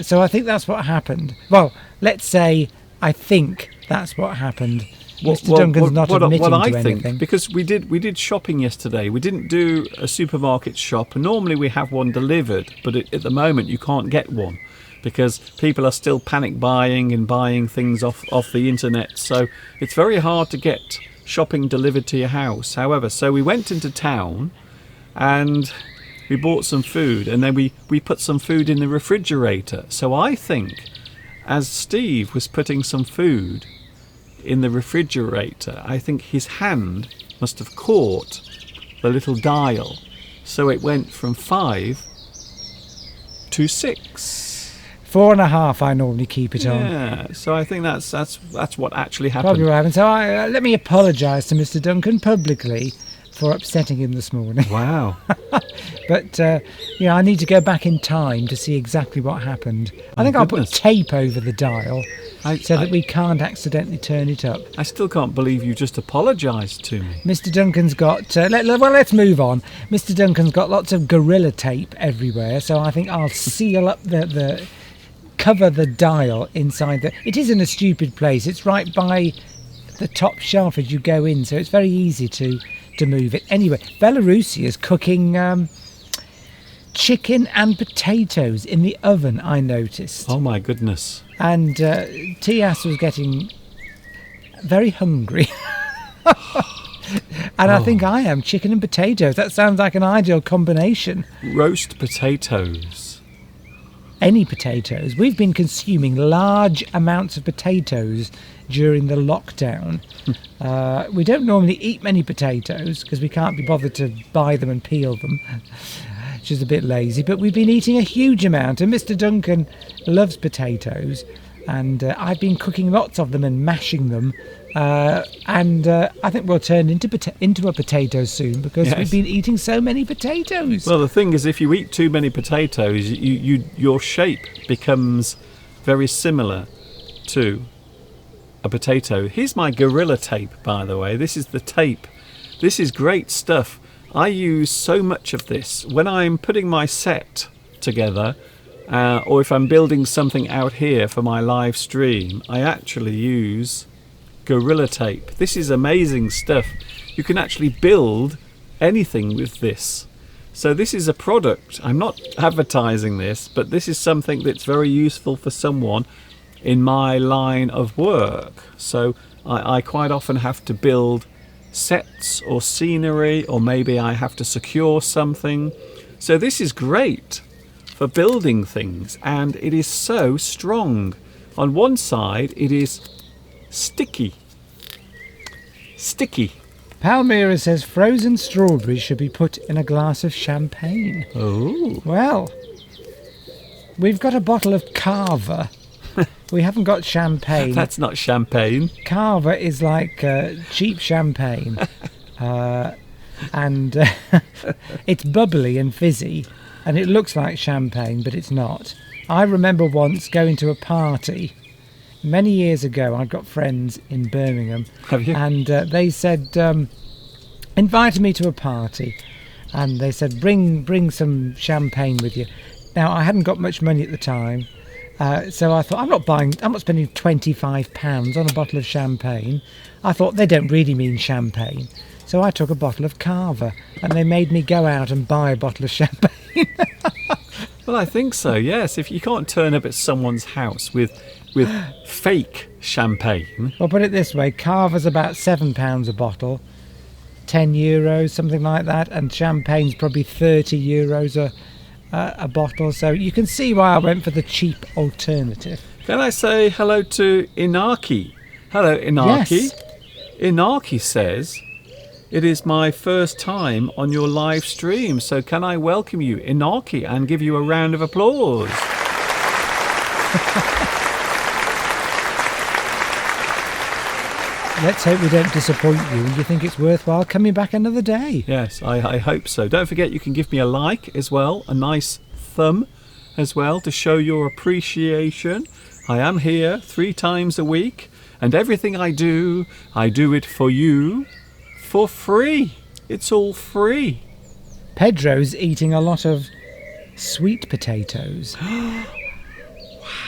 So I think that's what happened. Well, let's say I think that's what happened. Mr. Duncan's not admitting to anything. Because we did shopping yesterday. We didn't do a supermarket shop. Normally we have one delivered, but at the moment you can't get one because people are still panic buying and buying things off the internet. So it's very hard to get shopping delivered to your house. However, so we went into town and we bought some food, and then we put some food in the refrigerator. So I think, as Steve was putting some food in the refrigerator, I think his hand must have caught the little dial. So it went from 5 to 6. 4.5 I normally keep it on. Yeah, so I think that's what actually happened. Probably what happened. So let me apologise to Mr. Duncan publicly for upsetting him this morning. Wow. But I need to go back in time to see exactly what happened. I think I'll put goodness. tape over the dial so that I- we can't accidentally turn it up. I still can't believe you just apologised to me. Mr. Duncan's got... let's move on. Mr. Duncan's got lots of Gorilla Tape everywhere, so I think I'll seal up the cover the dial inside the... It isn't a stupid place. It's right by the top shelf as you go in, so it's very easy to move it. Anyway, Belarusia is cooking chicken and potatoes in the oven, I noticed. Oh my goodness. And Tias was getting very hungry. And I think I am. Chicken and potatoes. That sounds like an ideal combination. Roast potatoes. Any potatoes. We've been consuming large amounts of potatoes during the lockdown. We don't normally eat many potatoes because we can't be bothered to buy them and peel them, which is a bit lazy. But we've been eating a huge amount, and Mr. Duncan loves potatoes, and I've been cooking lots of them and mashing them. And I think we'll turn into a potato soon because Yes. we've been eating so many potatoes. Well, the thing is, if you eat too many potatoes, your shape becomes very similar to a potato. Here's my Gorilla Tape, by the way. This is the tape. This is great stuff. I use so much of this when I'm putting my set together, or if I'm building something out here for my live stream. I actually use Gorilla Tape. This is amazing stuff. You can actually build anything with this. So this is a product. I'm not advertising this, but this is something that's very useful for someone in my line of work. So I quite often have to build sets or scenery, or maybe I have to secure something. So this is great for building things, and it is so strong. On one side it is sticky. Palmyra says frozen strawberries should be put in a glass of champagne. Oh, Well, we've got a bottle of Carver. We haven't got champagne. that's not champagne. Carver is like cheap champagne. And it's bubbly and fizzy, and it looks like champagne, but it's not. I remember once going to a party many years ago. I've got friends in Birmingham. Have you? And they said, invited me to a party, and they said, bring some champagne with you. Now, I hadn't got much money at the time, so I thought, I'm not spending £25 on a bottle of champagne. I thought, they don't really mean champagne. So I took a bottle of Carver, and they made me go out and buy a bottle of champagne. Well, I think so, yes. If you can't turn up at someone's house with fake champagne. Well, put it this way, Carver's about £7 a bottle, €10, something like that, and champagne's probably €30 a bottle. So you can see why I went for the cheap alternative. Can I say hello to Inaki? Hello, Inaki. Yes. Inaki says, it is my first time on your live stream, so can I welcome you, Inaki, and give you a round of applause? Let's hope we don't disappoint you and you think it's worthwhile coming back another day. Yes, I hope so. Don't forget you can give me a like as well, a nice thumb as well to show your appreciation. I am here 3 times a week, and everything I do it for you for free. It's all free. Pedro's eating a lot of sweet potatoes.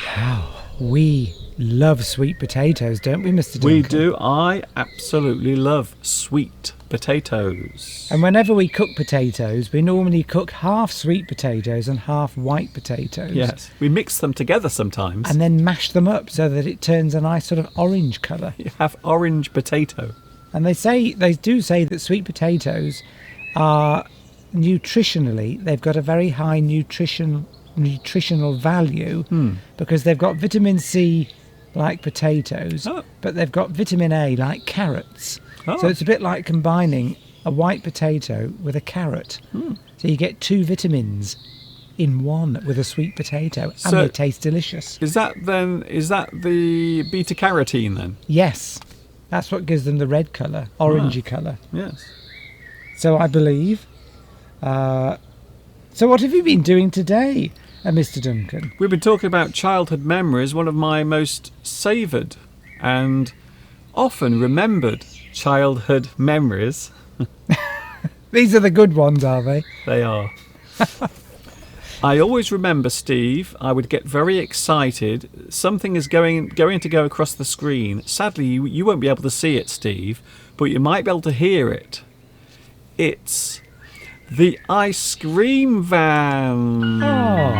Wow. We love sweet potatoes, don't we, Mr. Duncan? We do. I absolutely love sweet potatoes. And whenever we cook potatoes, we normally cook half sweet potatoes and half white potatoes. Yes, we mix them together sometimes. And then mash them up so that it turns a nice sort of orange colour. You have orange potato. And they do say that sweet potatoes are nutritionally, they've got a very high nutritional value because they've got vitamin C like potatoes, but they've got vitamin A like carrots. So it's a bit like combining a white potato with a carrot. So you get 2 vitamins in one with a sweet potato, and they taste delicious. Is that the beta carotene then? Yes, that's what gives them the red colour, orangey colour. Yes. So I believe. So what have you been doing today, Mr. Duncan? We've been talking about childhood memories, one of my most savoured and often remembered childhood memories. These are the good ones, are they? They are. I always remember, Steve, I would get very excited. Something is going to go across the screen. Sadly, you won't be able to see it, Steve, but you might be able to hear it. It's the ice cream van. Oh.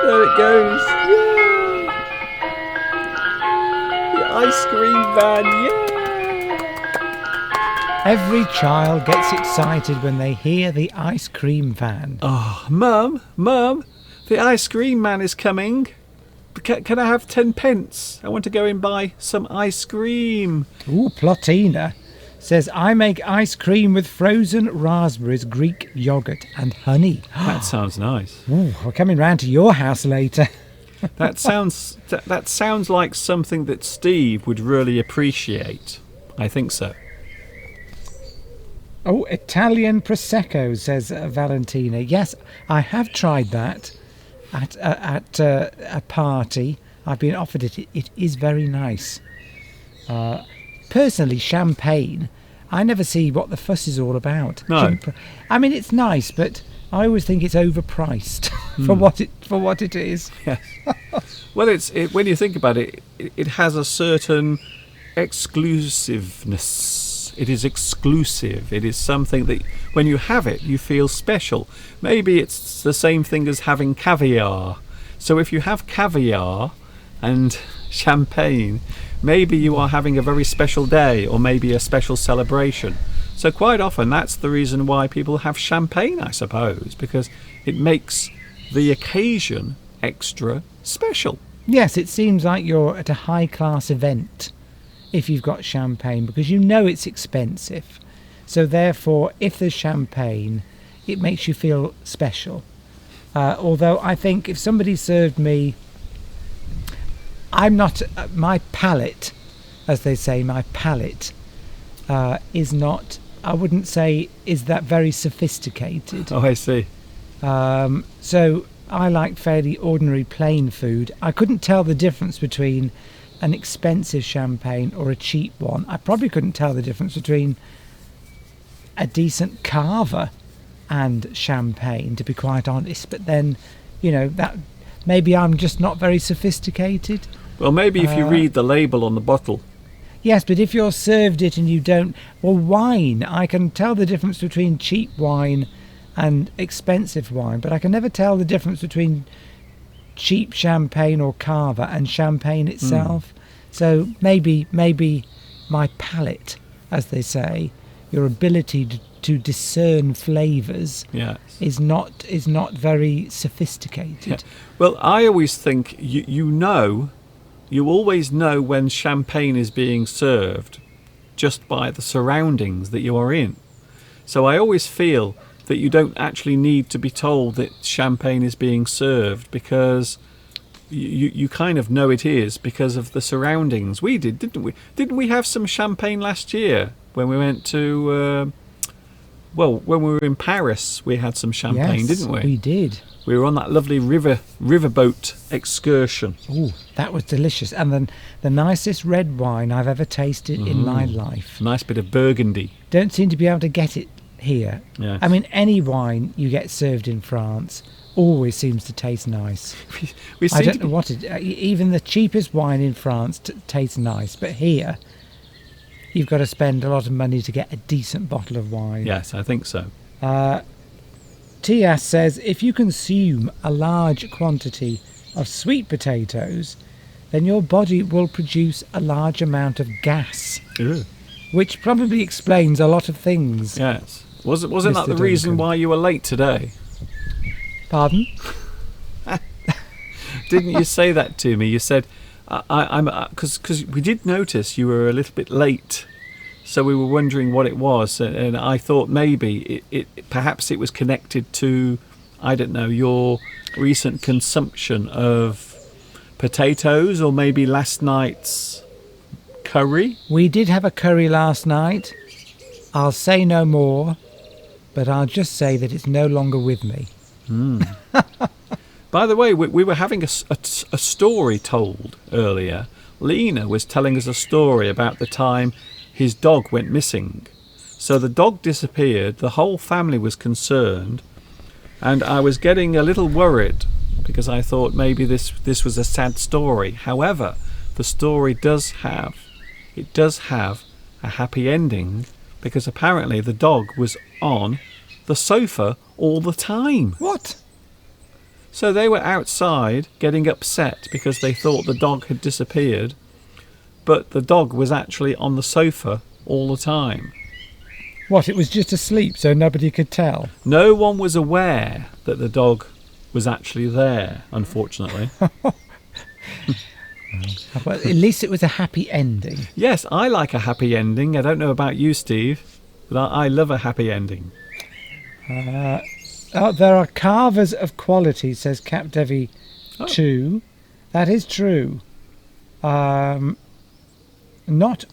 There it goes. Yay! The ice cream van. Yeah! Every child gets excited when they hear the ice cream van. Oh, Mum, the ice cream man is coming. Can I have 10 pence? I want to go and buy some ice cream. Ooh, Plotina says, I make ice cream with frozen raspberries, Greek yogurt and honey. That sounds nice. Ooh, we're coming round to your house later. That sounds like something that Steve would really appreciate. I think so. Oh, Italian Prosecco, says Valentina. Yes, I have tried that at a party. I've been offered it. It is very nice. Personally, champagne, I never see what the fuss is all about. No. I mean, it's nice, but I always think it's overpriced for what it is. Yes. Well, when you think about it, it has a certain exclusiveness. It is exclusive. It is something that when you have it, you feel special. Maybe it's the same thing as having caviar. So if you have caviar and champagne, maybe you are having a very special day or maybe a special celebration. So quite often that's the reason why people have champagne, I suppose, because it makes the occasion extra special. Yes, it seems like you're at a high-class event if you've got champagne, because you know it's expensive. So therefore, if there's champagne, it makes you feel special. Although I think if somebody served me, I'm not, my palate, as they say, my palate is not, I wouldn't say is that very sophisticated. Oh, I see. So I like fairly ordinary plain food. I couldn't tell the difference between an expensive champagne or a cheap one. I probably couldn't tell the difference between a decent carver and champagne, to be quite honest. But then, you know, that maybe I'm just not very sophisticated. Well, maybe if you read the label on the bottle. Yes, but if you're served it and you don't... Well, wine, I can tell the difference between cheap wine and expensive wine, but I can never tell the difference between cheap champagne or carver and champagne itself. So maybe my palate, as they say, your ability to discern flavours, Yes. is not very sophisticated. Yeah. Well, I always think you always know when champagne is being served just by the surroundings that you are in. So I always feel that you don't actually need to be told that champagne is being served, because you kind of know it is because of the surroundings. We did, didn't we? Didn't we have some champagne last year when we went to... when we were in Paris, we had some champagne, Yes, didn't we? we did. We were on that lovely riverboat excursion. Ooh, that was delicious. And then the nicest red wine I've ever tasted in my life. Nice bit of Burgundy. Don't seem to be able to get it here. Yes. I mean, any wine you get served in France always seems to taste nice. We I seem don't to know what it... Even the cheapest wine in France tastes nice. But here, you've got to spend a lot of money to get a decent bottle of wine. Yes, I think so. Tias says, if you consume a large quantity of sweet potatoes, then your body will produce a large amount of gas, Ew. which probably explains a lot of things. Yes. Wasn't that Mr. the reason Duncan. why you were late today? Pardon? Didn't you say that to me? You said, I'm because we did notice you were a little bit late, so we were wondering what it was, and I thought maybe perhaps it was connected to, I don't know, your recent consumption of potatoes, or maybe last night's curry. We did have a curry last night. I'll say no more, but I'll just say that it's no longer with me. By the way, we were having a story told earlier. Lena was telling us a story about the time his dog went missing. So the dog disappeared, the whole family was concerned, and I was getting a little worried because I thought maybe this was a sad story. However, the story does have a happy ending, because apparently the dog was on the sofa all the time. What? So they were outside getting upset because they thought the dog had disappeared, but the dog was actually on the sofa all the time. What, it was just asleep so nobody could tell? No one was aware that the dog was actually there, unfortunately. Well, at least it was a happy ending. Yes, I like a happy ending. I don't know about you, Steve, but I love a happy ending. Oh, there are carvers of quality, says Cap Devi 2. That is true. Not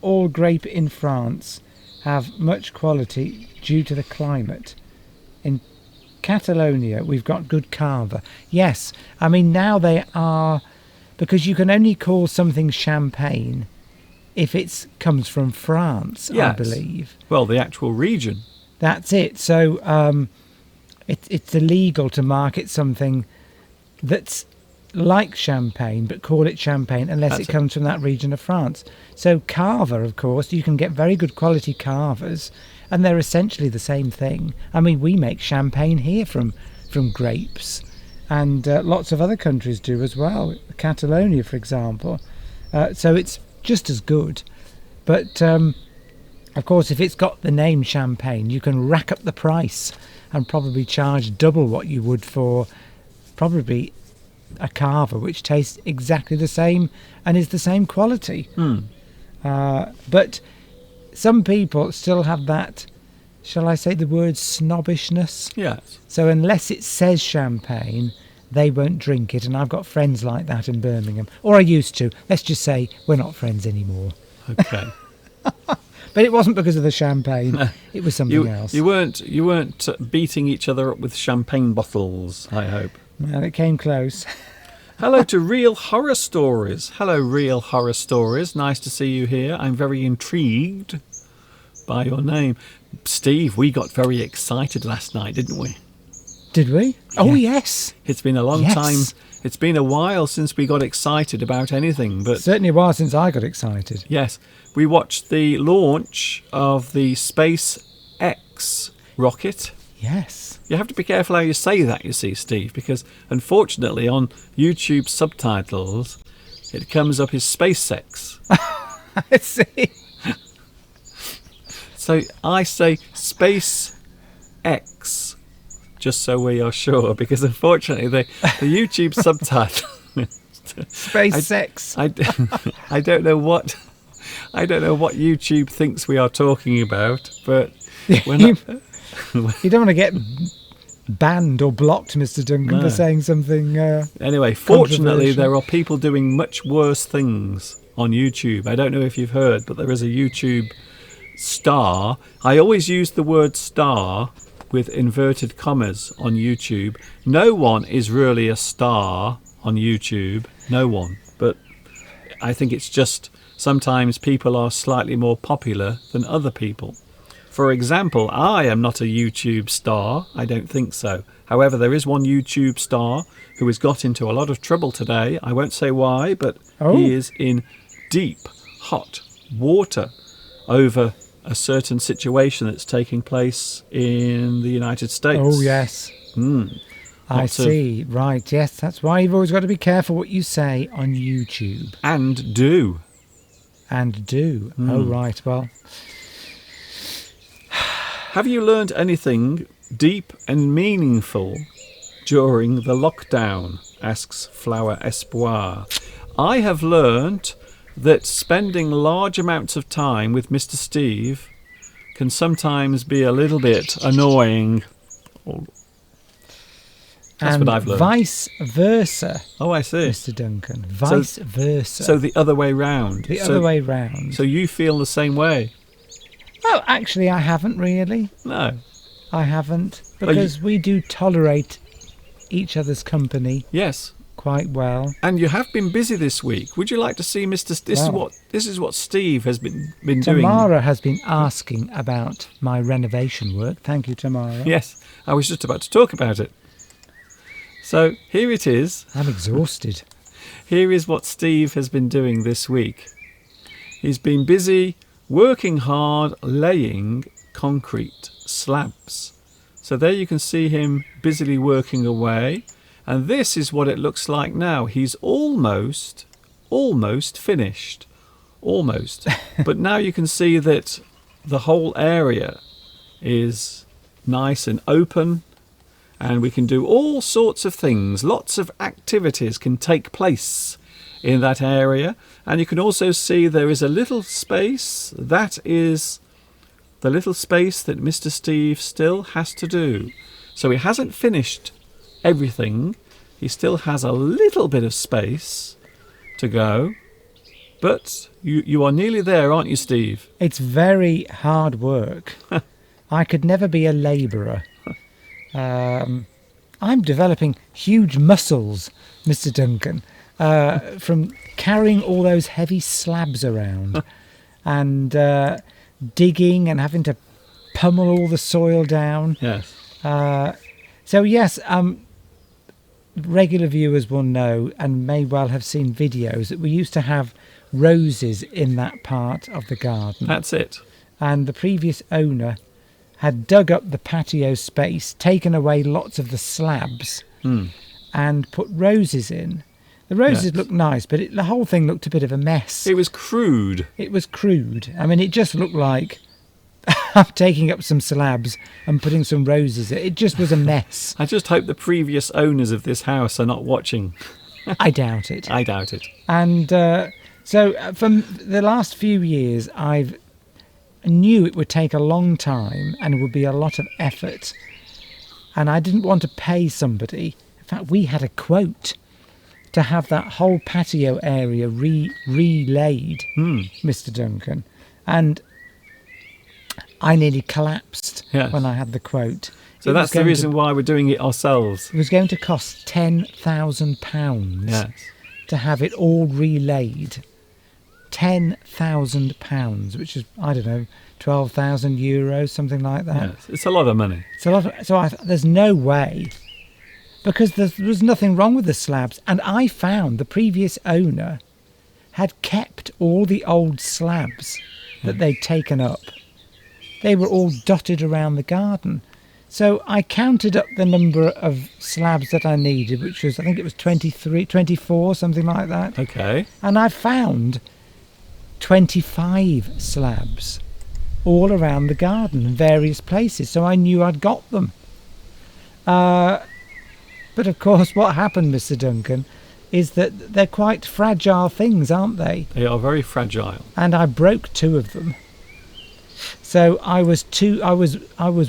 all grape in France have much quality due to the climate. In Catalonia, we've got good carver. Yes, I mean, now they are, because you can only call something champagne if it comes from France, I Yes. believe. Well, the actual region. That's it. So it's illegal to market something that's like champagne, but call it champagne unless That's it it. comes from that region of France. So carver, of course, you can get very good quality carvers, and they're essentially the same thing. I mean, we make champagne here from grapes, and lots of other countries do as well. Catalonia, for example. So it's just as good. But of course, if it's got the name champagne, you can rack up the price and probably charge double what you would for probably a carver, which tastes exactly the same and is the same quality. But some people still have that, shall I say the word snobbishness? Yes. So unless it says champagne, they won't drink it. And I've got friends like that in Birmingham. Or I used to. Let's just say we're not friends anymore. Okay. But it wasn't because of the champagne. It was something else. You weren't beating each other up with champagne bottles, I hope. Well, it came close. Hello to Real Horror Stories. Hello, Real Horror Stories. Nice to see you here. I'm very intrigued by your name. Steve, we got very excited last night, didn't we? Did we? Oh, yes. It's been a long Yes. time. It's been a while since we got excited about anything, but Certainly a while since I got excited. yes, we watched the launch of the SpaceX rocket. Yes. You have to be careful how you say that, you see, Steve, because unfortunately on YouTube subtitles it comes up as SpaceX. I see. So I say SpaceX, just so we are sure, because unfortunately the YouTube subtitle. SpaceX. I don't know what YouTube thinks we are talking about, but we're not. You don't want to get banned or blocked, Mr. Duncan, No. for saying something. Anyway, fortunately, Controversial. there are people doing much worse things on YouTube. I don't know if you've heard, but there is a YouTube star. I always use the word star with inverted commas on YouTube. No one is really a star on YouTube. No one. But I think it's just sometimes people are slightly more popular than other people. For example, I am not a YouTube star. I don't think so. However, there is one YouTube star who has got into a lot of trouble today. I won't say why, but he is in deep, hot water over a certain situation that's taking place in the United States. Oh, yes. I Lots of- see. Right. Yes, that's why you've always got to be careful what you say on YouTube. And do. And do. Oh, right. Well, Have you learned anything deep and meaningful during the lockdown? Asks Flower Espoir. I have learned that spending large amounts of time with Mr. Steve can sometimes be a little bit annoying. That's and what I've learned. vice versa, Oh, I see. Mr. Duncan. Vice versa. So the other way round. the other way round. So you feel the same way? Oh, actually, I haven't really. No. I haven't. you- Because we do tolerate each other's company Yes. quite well. And you have been busy this week. Would you like to see Mr. Well- This is what Steve has been doing. Tamara has been asking about my renovation work. Thank you, Tamara. Yes, I was just about to talk about it. So here it is. I'm exhausted. Here is what Steve has been doing this week. He's been busy working hard laying concrete slabs. So there you can see him busily working away. And this is what it looks like now. He's almost finished. Almost. But now you can see that the whole area is nice and open. And we can do all sorts of things. Lots of activities can take place in that area. And you can also see there is a little space. That is the little space that Mr. Steve still has to do. So he hasn't finished everything. He still has a little bit of space to go. But you are nearly there, aren't you, Steve? It's very hard work. I could never be a labourer. I'm developing huge muscles, Mr. Duncan, from carrying all those heavy slabs around and digging and having to pummel all the soil down. Yes. So yes, regular viewers will know and may well have seen videos that we used to have roses in that part of the garden. That's it. And the previous owner had dug up the patio space, taken away lots of the slabs, and put roses in. The roses Yes. looked nice, but the whole thing looked a bit of a mess. It was crude. It was crude. I mean, it just looked like I'm taking up some slabs and putting some roses in. It just was a mess. I just hope the previous owners of this house are not watching. I doubt it. I doubt it. And so for the last few years, I knew it would take a long time and it would be a lot of effort. And I didn't want to pay somebody. In fact, we had a quote to have that whole patio area relayed, Mr. Duncan. And I nearly collapsed Yes. when I had the quote. So It was that's the going to- reason why we're doing it ourselves. It was going to cost £10,000 Yes. to have it all relayed. £10,000, which is, I don't know, 12,000 euros, something like that. Yes. It's a lot of money. It's a lot there's no way, because there was nothing wrong with the slabs. And I found the previous owner had kept all the old slabs that they'd taken up. They were all dotted around the garden. So I counted up the number of slabs that I needed, which was, I think it was 23, 24, something like that. Okay. And I found 25 slabs all around the garden in various places, so I knew I'd got them. But of course, what happened, Mr. Duncan, is that they're quite fragile things, aren't they? They are very fragile. And I broke 2 of them. So I was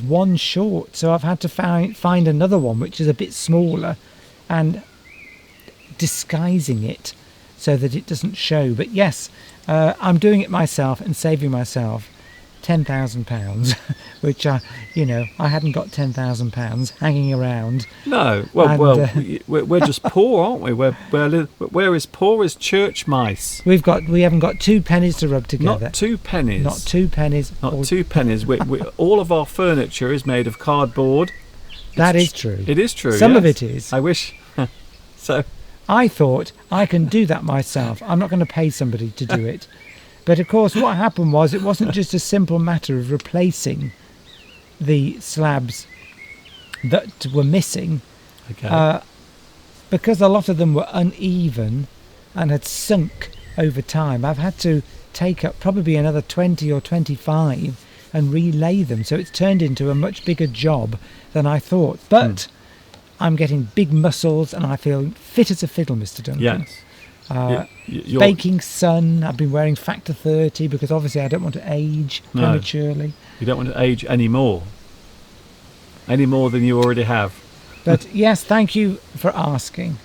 one short, so I've had to find another one which is a bit smaller and disguising it so that it doesn't show. But yes, I'm doing it myself and saving myself £10,000, which I hadn't got £10,000 hanging around. No. And, We're just poor, aren't we? We're as poor as church mice. We haven't got 2 pennies to rub together. Not 2 pennies. Not 2 pennies. Not 2 pennies. All of our furniture is made of cardboard. That is true. It is true. Some of yes. it is. I wish. So. I thought I can do that myself. I'm not going to pay somebody to do it. But of course, what happened was it wasn't just a simple matter of replacing the slabs that were missing. Okay. Because a lot of them were uneven and had sunk over time. I've had to take up probably another 20 or 25 and relay them. So it's turned into a much bigger job than I thought. But I'm getting big muscles and I feel fit as a fiddle, Mr. Duncan. Yes. You're, Baking sun. I've been wearing Factor 30 because obviously I don't want to age prematurely. you don't want to age any more than you already have. But yes, thank you for asking.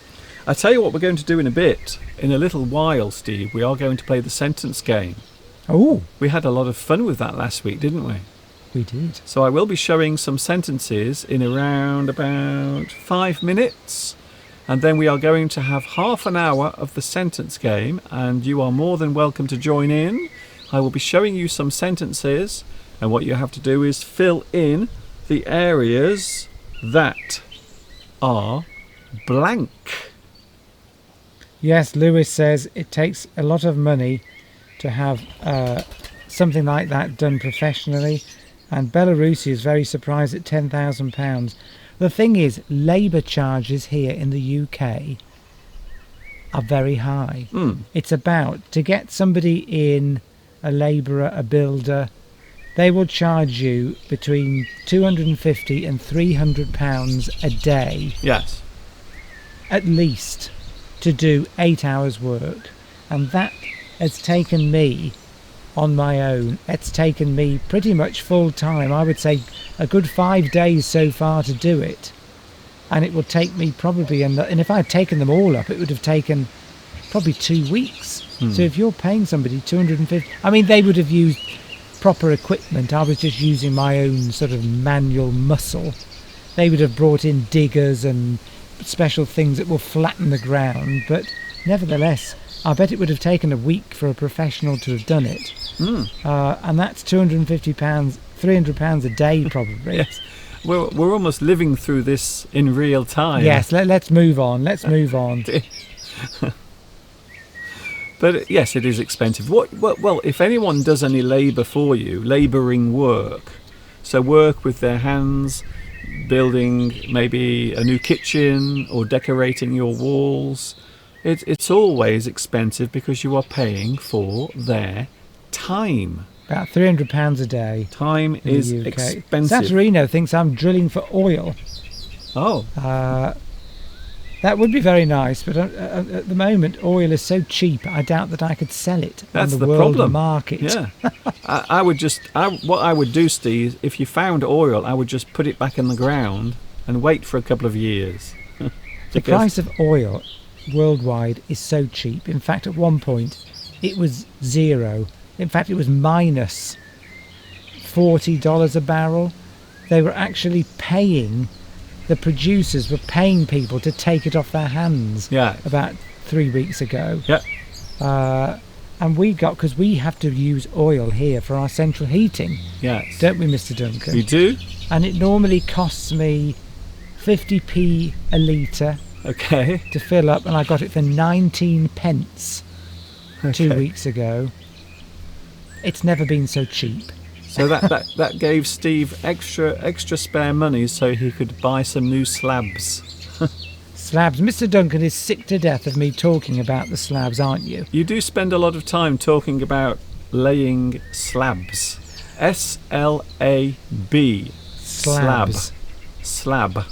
I tell you what we're going to do in a bit. In a little while, Steve, we are going to play the sentence game. Oh, We had a lot of fun with that last week, didn't we? we did. So I will be showing some sentences in around about 5 minutes. And then we are going to have half an hour of the sentence game. And you are more than welcome to join in. I will be showing you some sentences. And what you have to do is fill in the areas that are blank. Yes, Lewis says it takes a lot of money to have something like that done professionally, and Belarusi is very surprised at £10,000. The thing is, labour charges here in the UK are very high. It's about, to get somebody in, a labourer, a builder, they will charge you between £250 and £300 a day, Yes. at least, to do 8 hours work. And that has taken me, on my own, it's taken me pretty much full time, I would say a good 5 days so far to do it. And it will take me probably, and if I had taken them all up, it would have taken probably 2 weeks. So if you're paying somebody 250, I mean, they would have used proper equipment. I was just using my own sort of manual muscle. They would have brought in diggers and special things that will flatten the ground, but nevertheless, I bet it would have taken a week for a professional to have done it. And that's £250, £300 a day probably. Yes. We're almost living through this in real time. Yes, let's move on. Let's move on. But yes, it is expensive. Well, if anyone does any labour for you, labouring work, so work with their hands, building maybe a new kitchen or decorating your walls, it's always expensive because you are paying for their time. About £300 a day. Time in is the UK. expensive. Saturino thinks I'm drilling for oil. Oh, That would be very nice, but at the moment oil is so cheap I doubt that I could sell it that's on the the world problem. market. Yeah. What I would do, Steve, if you found oil, I would just put it back in the ground and wait for a couple of years. The price of oil worldwide is so cheap. In fact, at one point it was zero. In fact, it was minus $40 a barrel. They were actually paying, the producers were paying people to take it off their hands. Yeah. About 3 weeks ago. Yeah. And we got, because we have to use oil here for our central heating, Yes. don't we, Mr. Duncan? We do. And it normally costs me 50p a litre Okay. to fill up, and I got it for 19 pence 2 weeks ago. It's never been so cheap. So that gave Steve extra spare money so he could buy some new slabs. Slabs. Mr. Duncan is sick to death of me talking about the slabs, aren't you? You do spend a lot of time talking about laying slabs. S-L-A-B. Slabs. Slab.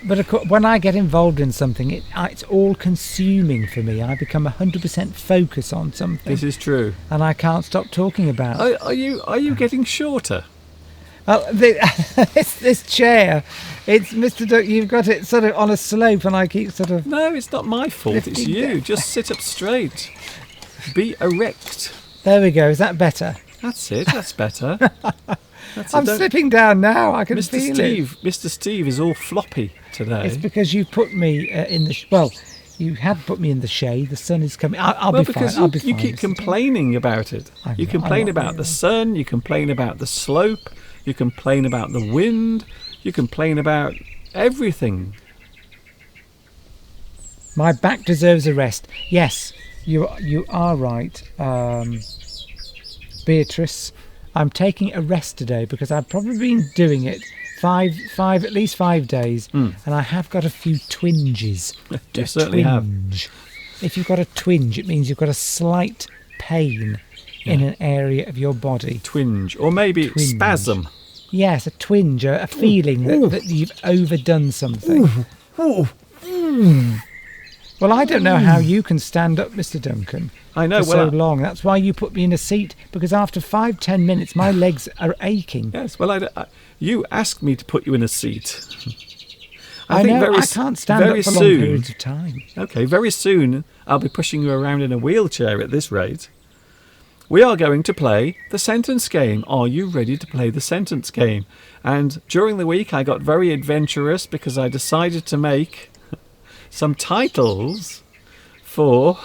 But of course, when I get involved in something, it's all consuming for me. I become 100% focused on something, This is true. and I can't stop talking about it. Are you getting shorter? This chair, it's Mr. Duck, you've got it sort of on a slope, and I keep sort of... No, it's not my fault. It's Lifting you. down. Just sit up straight. Be erect. There we go. Is that better? That's it. That's better. That's it. I'm Don't- slipping down now. I can Mr. feel it. Steve. Mr. Steve is all floppy today. It's because you put me in the... well, you had put me in the shade. The sun is coming. I'll Well, be fine. because I'll be you fine. keep Mr. complaining about it. I'm You not- complain I'm not about the really. sun, you complain about the slope, you complain about the wind, you complain about everything. My back deserves a rest. Yes, you are right, Beatrice. I'm taking a rest today because I've probably been doing it at least 5 days, and I have got a few twinges. You certainly have. Twinge. If you've got a twinge, it means you've got a slight pain in an area of your body. Twinge, or maybe Twinge. spasm. Yes, a twinge, a feeling that you've overdone something. Well, I don't know how you can stand up, Mr. Duncan, I know. for so long. That's why you put me in a seat, because after 5-10 minutes, my legs are aching. Yes. Well, you asked me to put you in a seat. I think know, I can't stand up for long periods of time. Okay, very soon I'll be pushing you around in a wheelchair at this rate. We are going to play the sentence game. Are you ready to play the sentence game? And during the week I got very adventurous because I decided to make some titles for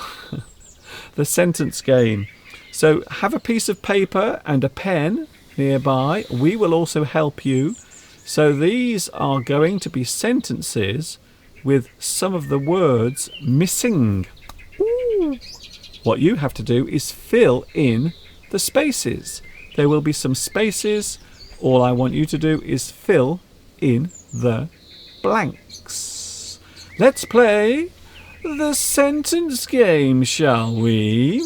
the sentence game. So have a piece of paper and a pen nearby. We will also help you. So these are going to be sentences with some of the words missing. What you have to do is fill in the spaces. There will be some spaces. All I want you to do is fill in the blanks. Let's play the sentence game, shall we?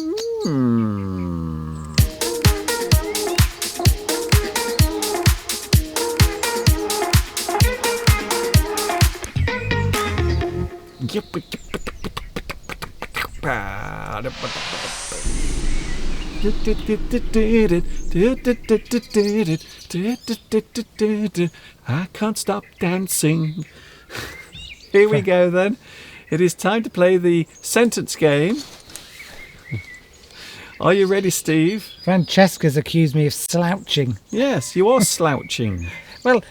I can't stop dancing. Here we go then. It is time to play the sentence game. Are you ready, Steve? Francesca's accused me of slouching. Yes, you are slouching. Well,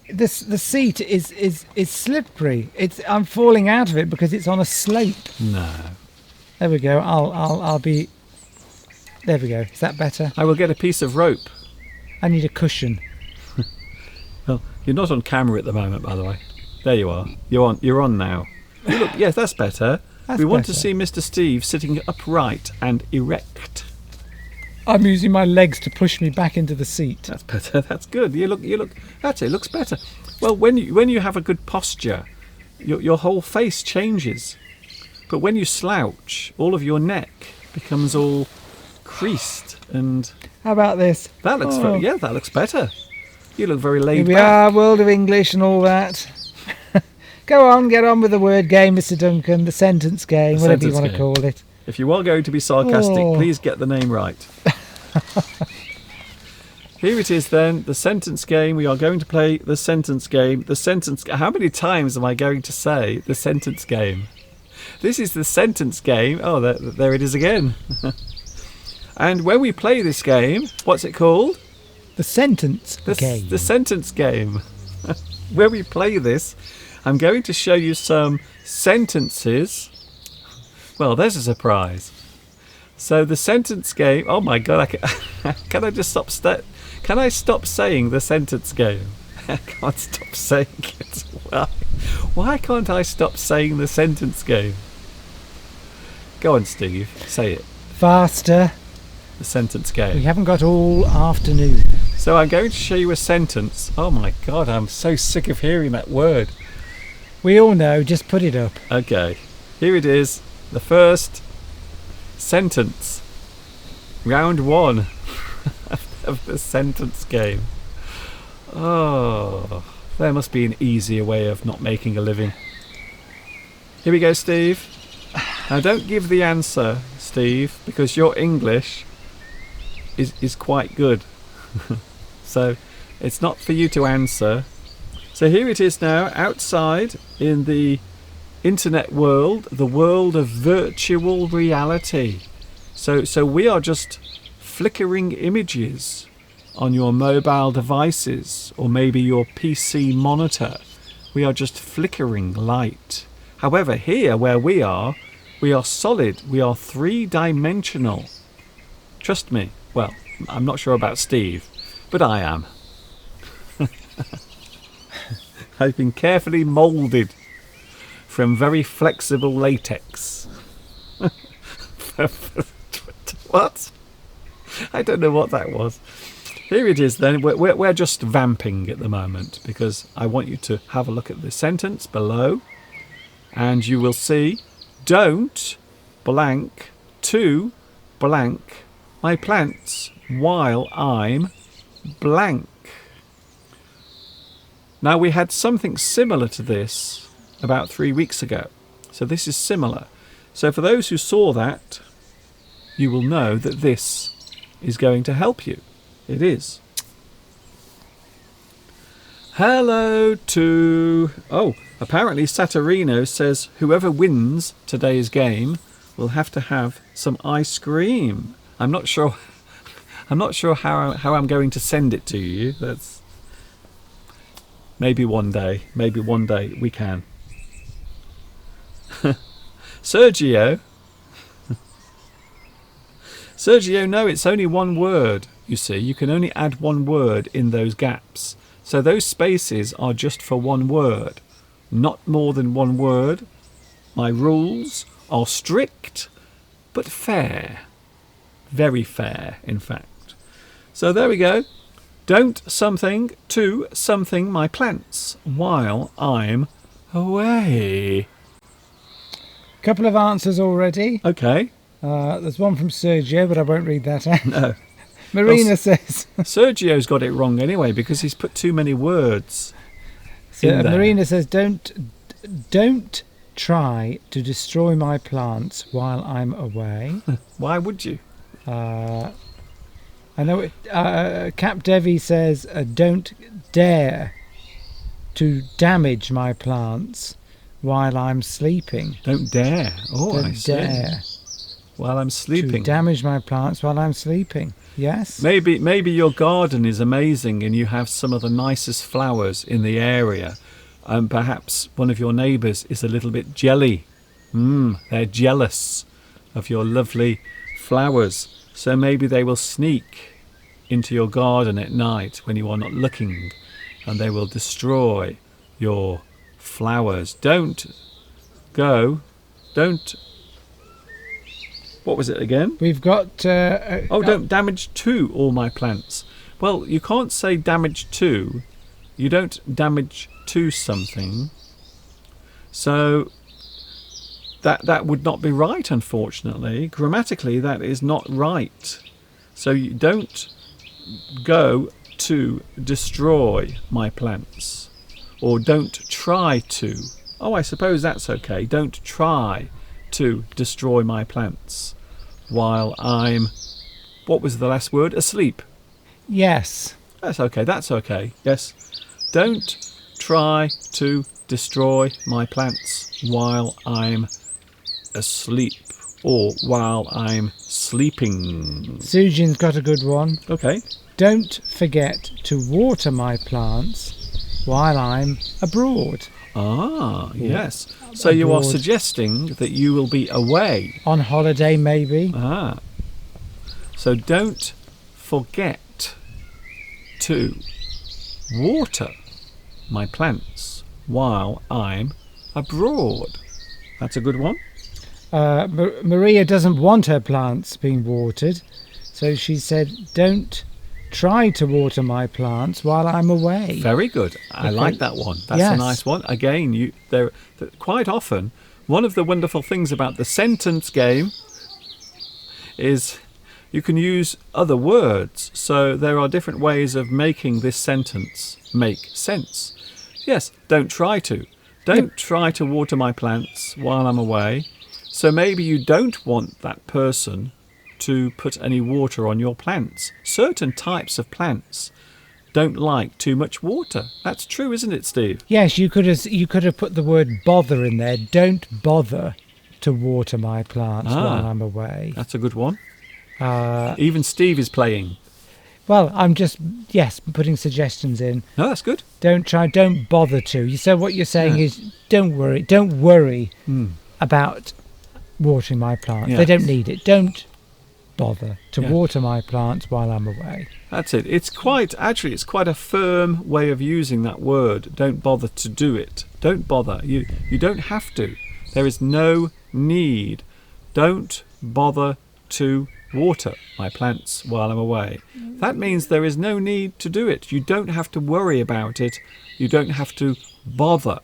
the seat is slippery. I'm falling out of it because it's on a slope. No. There we go. I'll be. There we go. Is that better? I will get a piece of rope. I need a cushion. Well, you're not on camera at the moment, by the way. There you are. You're on now. You look, yes, that's better. We want to see Mr. Steve sitting upright and erect. I'm using my legs to push me back into the seat. That's better. That's good. You look. That's it. Looks better. Well, when you have a good posture, your whole face changes. But when you slouch, all of your neck becomes all creased and. How about this? That looks that looks better. You look very laid Here we back. are, world of English and all that. Go on, get on with the word game, Mr. Duncan. The sentence game, whatever you want to call it. If you are going to be sarcastic, please get the name right. Here it is then, the sentence game. We are going to play the sentence game. How many times am I going to say the sentence game? This is the sentence game. Oh, there it is again. And when we play this game, what's it called? The sentence game. The sentence game. When we play this, I'm going to show you some sentences. Well, there's a surprise. So the sentence game. Oh my God! Can I just stop? Can I stop saying the sentence game? I can't stop saying it. Why can't I stop saying the sentence game? Go on, Steve. Say it. Faster. The sentence game. We haven't got all afternoon. So I'm going to show you a sentence. Oh my God! I'm so sick of hearing that word. We all know. Just put it up. Okay. Here it is. The first sentence. Round 1 of the sentence game. Oh, there must be an easier way of not making a living. Here we go, Steve. Now don't give the answer, Steve, because your English is quite good. So it's not for you to answer. So here it is now, outside in the internet world, the world of virtual reality. So we are just flickering images on your mobile devices or maybe your PC monitor. We are just flickering light. However, here where we are solid. We are three-dimensional. Trust me. Well, I'm not sure about Steve, but I am. I've been carefully moulded from very flexible latex. What? I don't know what that was. Here it is then. We're just vamping at the moment because I want you to have a look at the sentence below and you will see, don't blank to blank my plants while I'm blank. Now we had something similar to this about 3 weeks ago. So this is similar. So for those who saw that, you will know that this is going to help you. It is. Hello to... Oh, apparently Saturino says whoever wins today's game will have to have some ice cream. I'm not sure how I'm going to send it to you. That's maybe one day we can. Sergio, no, it's only one word. You see, you can only add one word in those gaps. So those spaces are just for one word, not more than one word. My rules are strict, but fair. Very fair, in fact. So there we go. Don't something to something my plants while I'm away. Couple of answers already. Okay. There's one from Sergio, but I won't read that out. No. Marina says... Sergio's got it wrong anyway because he's put too many words in there. Marina says, don't try to destroy my plants while I'm away. Why would you? I know it. Cap Devi says, don't dare to damage my plants while I'm sleeping. Don't dare. Oh, I see. Dare while I'm sleeping. to damage my plants while I'm sleeping. Yes. Maybe your garden is amazing and you have some of the nicest flowers in the area. And perhaps one of your neighbours is a little bit jelly. They're jealous of your lovely flowers. So maybe they will sneak into your garden at night when you are not looking and they will destroy your flowers. What was it again? We've got... don't damage to all my plants. Well, you can't say damage to. You don't damage to something. So that would not be right, unfortunately. Grammatically, that is not right. So you don't go to destroy my plants. Or don't try to. Oh, I suppose that's okay. Don't try to destroy my plants while I'm... What was the last word? Asleep. Yes. That's okay. Yes. Don't try to destroy my plants while I'm asleep or while I'm sleeping. Sujin's got a good one. Okay. Don't forget to water my plants while I'm abroad. Ah, yes. So you are suggesting that you will be away. On holiday, maybe. Ah. So don't forget to water my plants while I'm abroad. That's a good one. Maria doesn't want her plants being watered, so she said, don't try to water my plants while I'm away. Very good. I like that one. That's a nice one. Again, quite often, one of the wonderful things about the sentence game is you can use other words. So there are different ways of making this sentence make sense. Yes, don't try to. Don't try to water my plants while I'm away. So maybe you don't want that person to put any water on your plants. Certain types of plants don't like too much water. That's true, isn't it, Steve? Yes, you could have put the word bother in there. Don't bother to water my plants while I'm away. That's a good one. Even Steve is playing. Well, I'm just putting suggestions in. No, that's good. Don't bother to. So what you're saying is don't worry about watering my plants. Yes. They don't need it. Don't bother to water my plants while I'm away. That's it. It's quite a firm way of using that word. Don't bother to do it. Don't bother. You don't have to. There is no need. Don't bother to water my plants while I'm away. That means there is no need to do it. You don't have to worry about it. You don't have to bother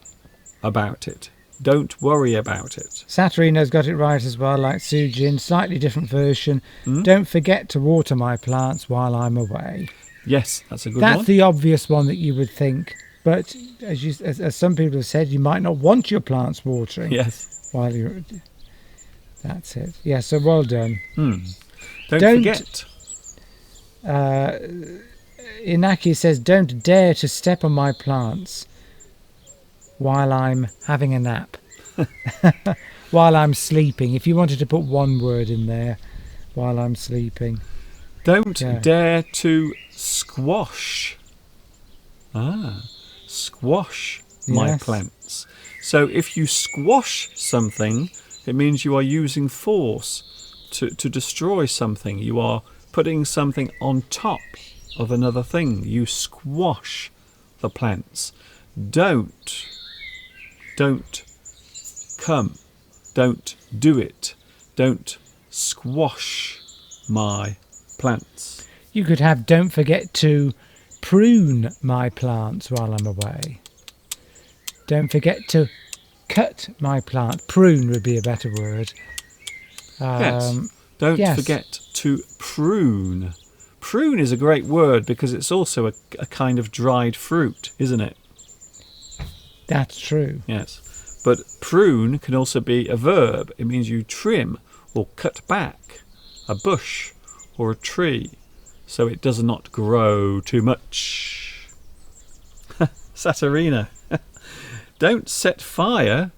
about it. Don't worry about it. Saturino's got it right as well, like Sujin. Slightly different version. Don't forget to water my plants while I'm away. Yes, that's a good That's one. the obvious one that you would think. But as some people have said, you might not want your plants watering Yes. while you're... That's it. Yeah, so well done. Don't forget. Inaki says, don't dare to step on my plants while I'm having a nap. While I'm sleeping. If you wanted to put one word in there, while I'm sleeping. Don't Yeah. dare to squash. Squash my Yes. plants. So if you squash something, it means you are using force to destroy something. You are putting something on top of another thing. You squash the plants. Don't come. Don't do it. Don't squash my plants. You could have don't forget to prune my plants while I'm away. Don't forget to cut my plant. Prune would be a better word. Yes. Don't yes. forget to prune. Prune is a great word because it's also a kind of dried fruit, isn't it? That's true. Yes. But prune can also be a verb. It means you trim or cut back a bush or a tree so it does not grow too much. Saturina. Don't set fire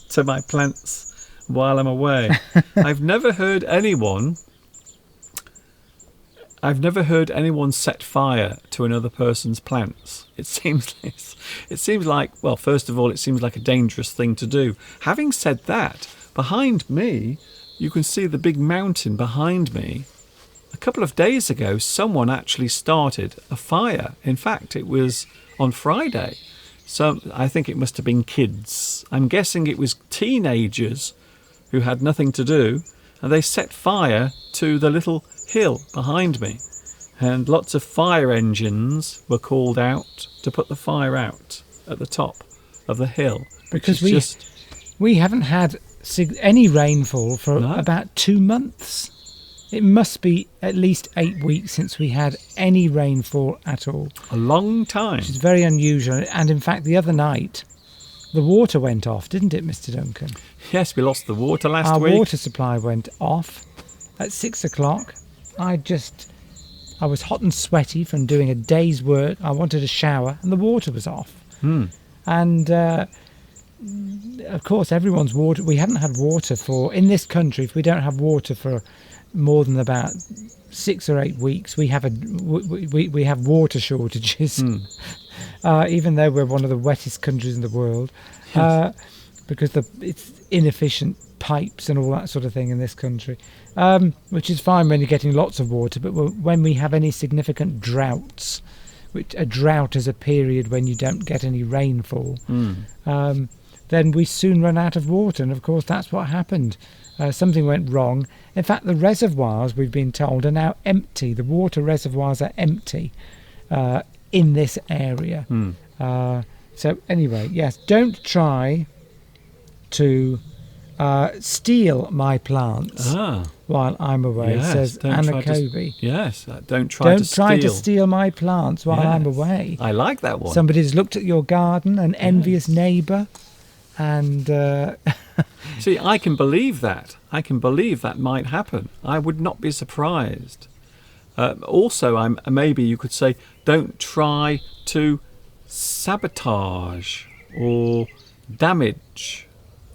to my plants while I'm away. I've never heard anyone set fire to another person's plants. It seems like, well, first of all, it seems like a dangerous thing to do. Having said that, behind me, you can see the big mountain behind me. A couple of days ago, someone actually started a fire. In fact, it was on Friday. So I think it must have been kids. I'm guessing it was teenagers who had nothing to do, and they set fire to the little hill behind me. And lots of fire engines were called out to put the fire out at the top of the hill. Because Which we haven't had any rainfall for No. about 2 months. It must be at least 8 weeks since we had any rainfall at all. a long time. Which is very unusual. And in fact, the other night, the water went off, didn't it, Mr. Duncan? Yes, we lost the water last Our week. water supply went off at 6 o'clock. I was hot and sweaty from doing a day's work. I wanted a shower, and the water was off. And of course, everyone's water. We haven't had water in this country. If we don't have water for more than about 6 or 8 weeks, we have water shortages. Even though we're one of the wettest countries in the world, because it's inefficient pipes and all that sort of thing in this country, which is fine when you're getting lots of water, but when we have any significant droughts, which a drought is a period when you don't get any rainfall, then we soon run out of water. And of course that's what happened. Something went wrong. In fact, the reservoirs, we've been told, are now empty. The water reservoirs are empty in this area. So anyway, yes, don't try to steal my plants while I'm away, Yes, says don't Anna try to- Kobe. Yes, don't try to steal my plants while I'm Yes. away. I like that one. Somebody's looked at your garden, an envious neighbour, and See, I can believe that. I can believe that might happen. I would not be surprised. Also, maybe you could say, don't try to sabotage or damage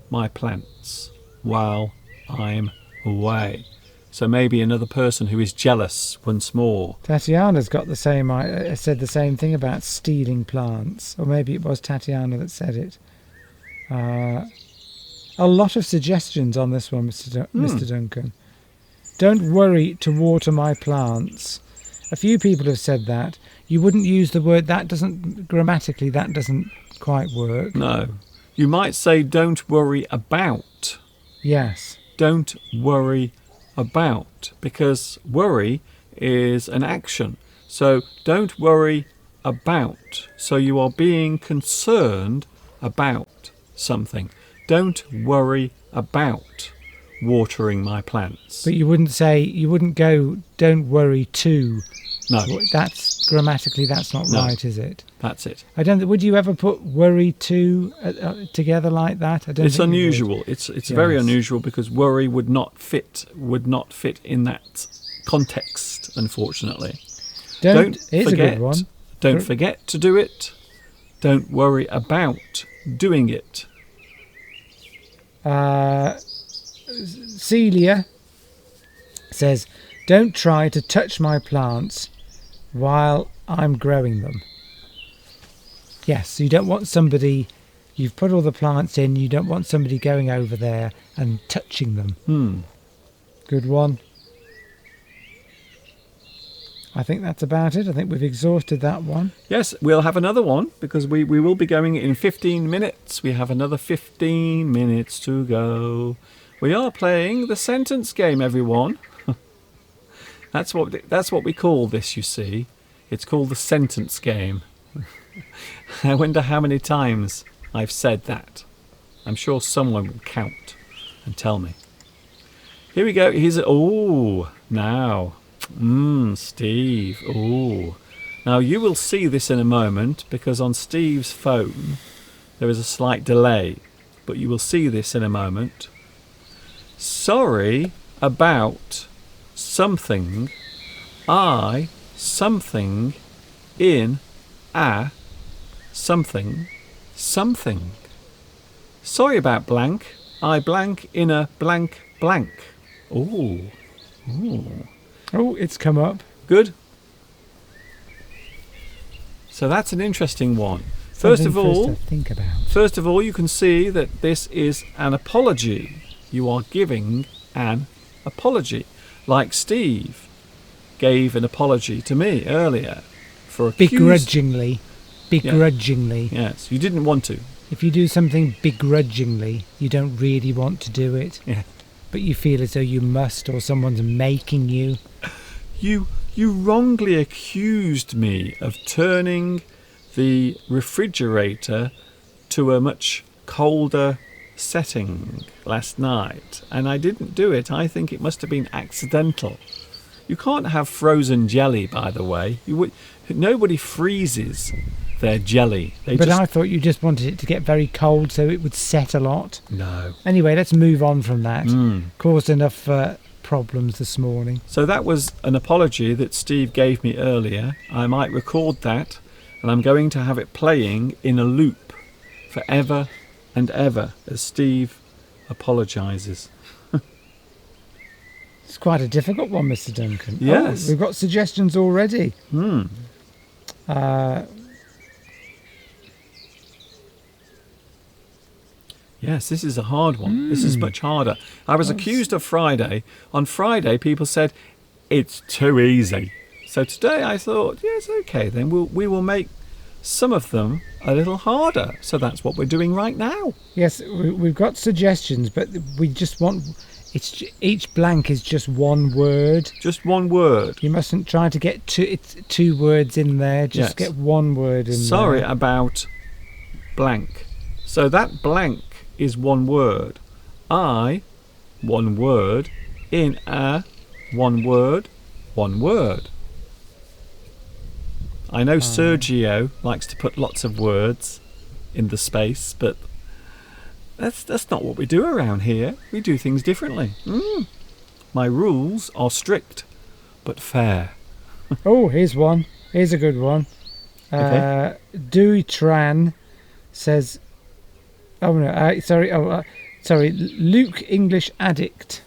my plants while I'm away. So maybe another person who is jealous once more. Tatiana's got the same. Said the same thing about stealing plants, or maybe it was Tatiana that said it. A lot of suggestions on this one, Mr. Duncan. Don't worry to water my plants. A few people have said that. You wouldn't use the word. That doesn't quite work. No. You might say, don't worry about. Yes. Don't worry about, because worry is an action. So don't worry about. So you are being concerned about something. Don't worry about watering my plants. But you wouldn't go, don't worry to. No, That's grammatically, that's not No. right, is it? that's it. I don't. Would you ever put worry to together like that? I don't. It's think you would. unusual. It's very Yes. unusual because worry would not fit in that context, unfortunately. Here's a good one. Don't forget to do it. Don't worry about doing it. Celia says, "Don't try to touch my plants while I'm growing them." Yes, you don't want somebody. You've put all the plants in. You don't want somebody going over there and touching them. Good one. I think that's about it. I think we've exhausted that one. Yes, we'll have another one because we will be going in 15 minutes. We have another 15 minutes to go. We are playing the sentence game, everyone. That's what we call this, you see. It's called the sentence game. I wonder how many times I've said that. I'm sure someone will count and tell me. Here we go. Now. Steve. Now you will see this in a moment because on Steve's phone there is a slight delay, but you will see this in a moment. Sorry about something. Something in a something. Sorry about blank. I blank in a blank blank. Ooh. Oh, it's come up. Good. So that's an interesting one. First of Something for us all, to think about. First of all, you can see that this is an apology. You are giving an apology. Like Steve gave an apology to me earlier for Begrudgingly. Begrudgingly. Yes, you didn't want to. If you do something begrudgingly, you don't really want to do it. Yeah. But you feel as though you must, or someone's making you. You wrongly accused me of turning the refrigerator to a much colder setting last night, and I didn't do it. I think it must have been accidental. You can't have frozen jelly, by the way. Nobody freezes their jelly. I thought you just wanted it to get very cold so it would set a lot. No. Anyway, let's move on from that. Caused enough problems this morning. So that was an apology that Steve gave me earlier. I might record that, and I'm going to have it playing in a loop forever and ever as Steve apologises. It's quite a difficult one, Mr. Duncan. Yes. Oh, we've got suggestions already. Yes, this is a hard one. This is much harder. I was accused of Friday. On Friday, people said, it's too easy. So today I thought, yes, okay, then we will make some of them a little harder. So that's what we're doing right now. Yes, we've got suggestions, but we just want... each blank is just one word. Just one word. You mustn't try to get two words in there. Just Yes. get one word in Sorry there. about blank. So that blank is one word. I, one word. In a, one word. One word. I know Sergio likes to put lots of words in the space, but that's not what we do around here. We do things differently. My rules are strict, but fair. Oh, here's one. Here's a good one. Okay. Dewey Tran says... Oh, no. Sorry. Luke English Addict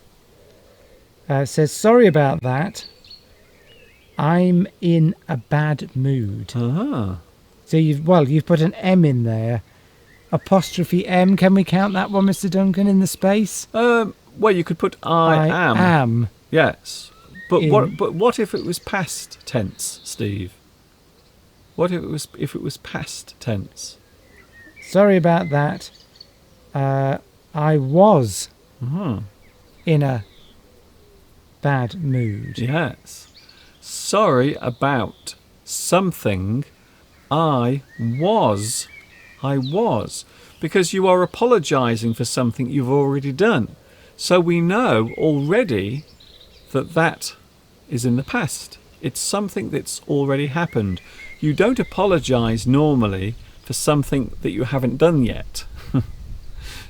says, sorry about that. I'm in a bad mood. Ah. So you've put an M in there. Apostrophe M. Can we count that one, Mr. Duncan, in the space? Well, you could put I am. Yes. But what if it was past tense, Steve? What if it was past tense? Sorry about that. I was in a bad mood. Yes. Sorry about something I was. Because you are apologising for something you've already done. So we know already that that is in the past. It's something that's already happened. You don't apologise normally for something that you haven't done yet.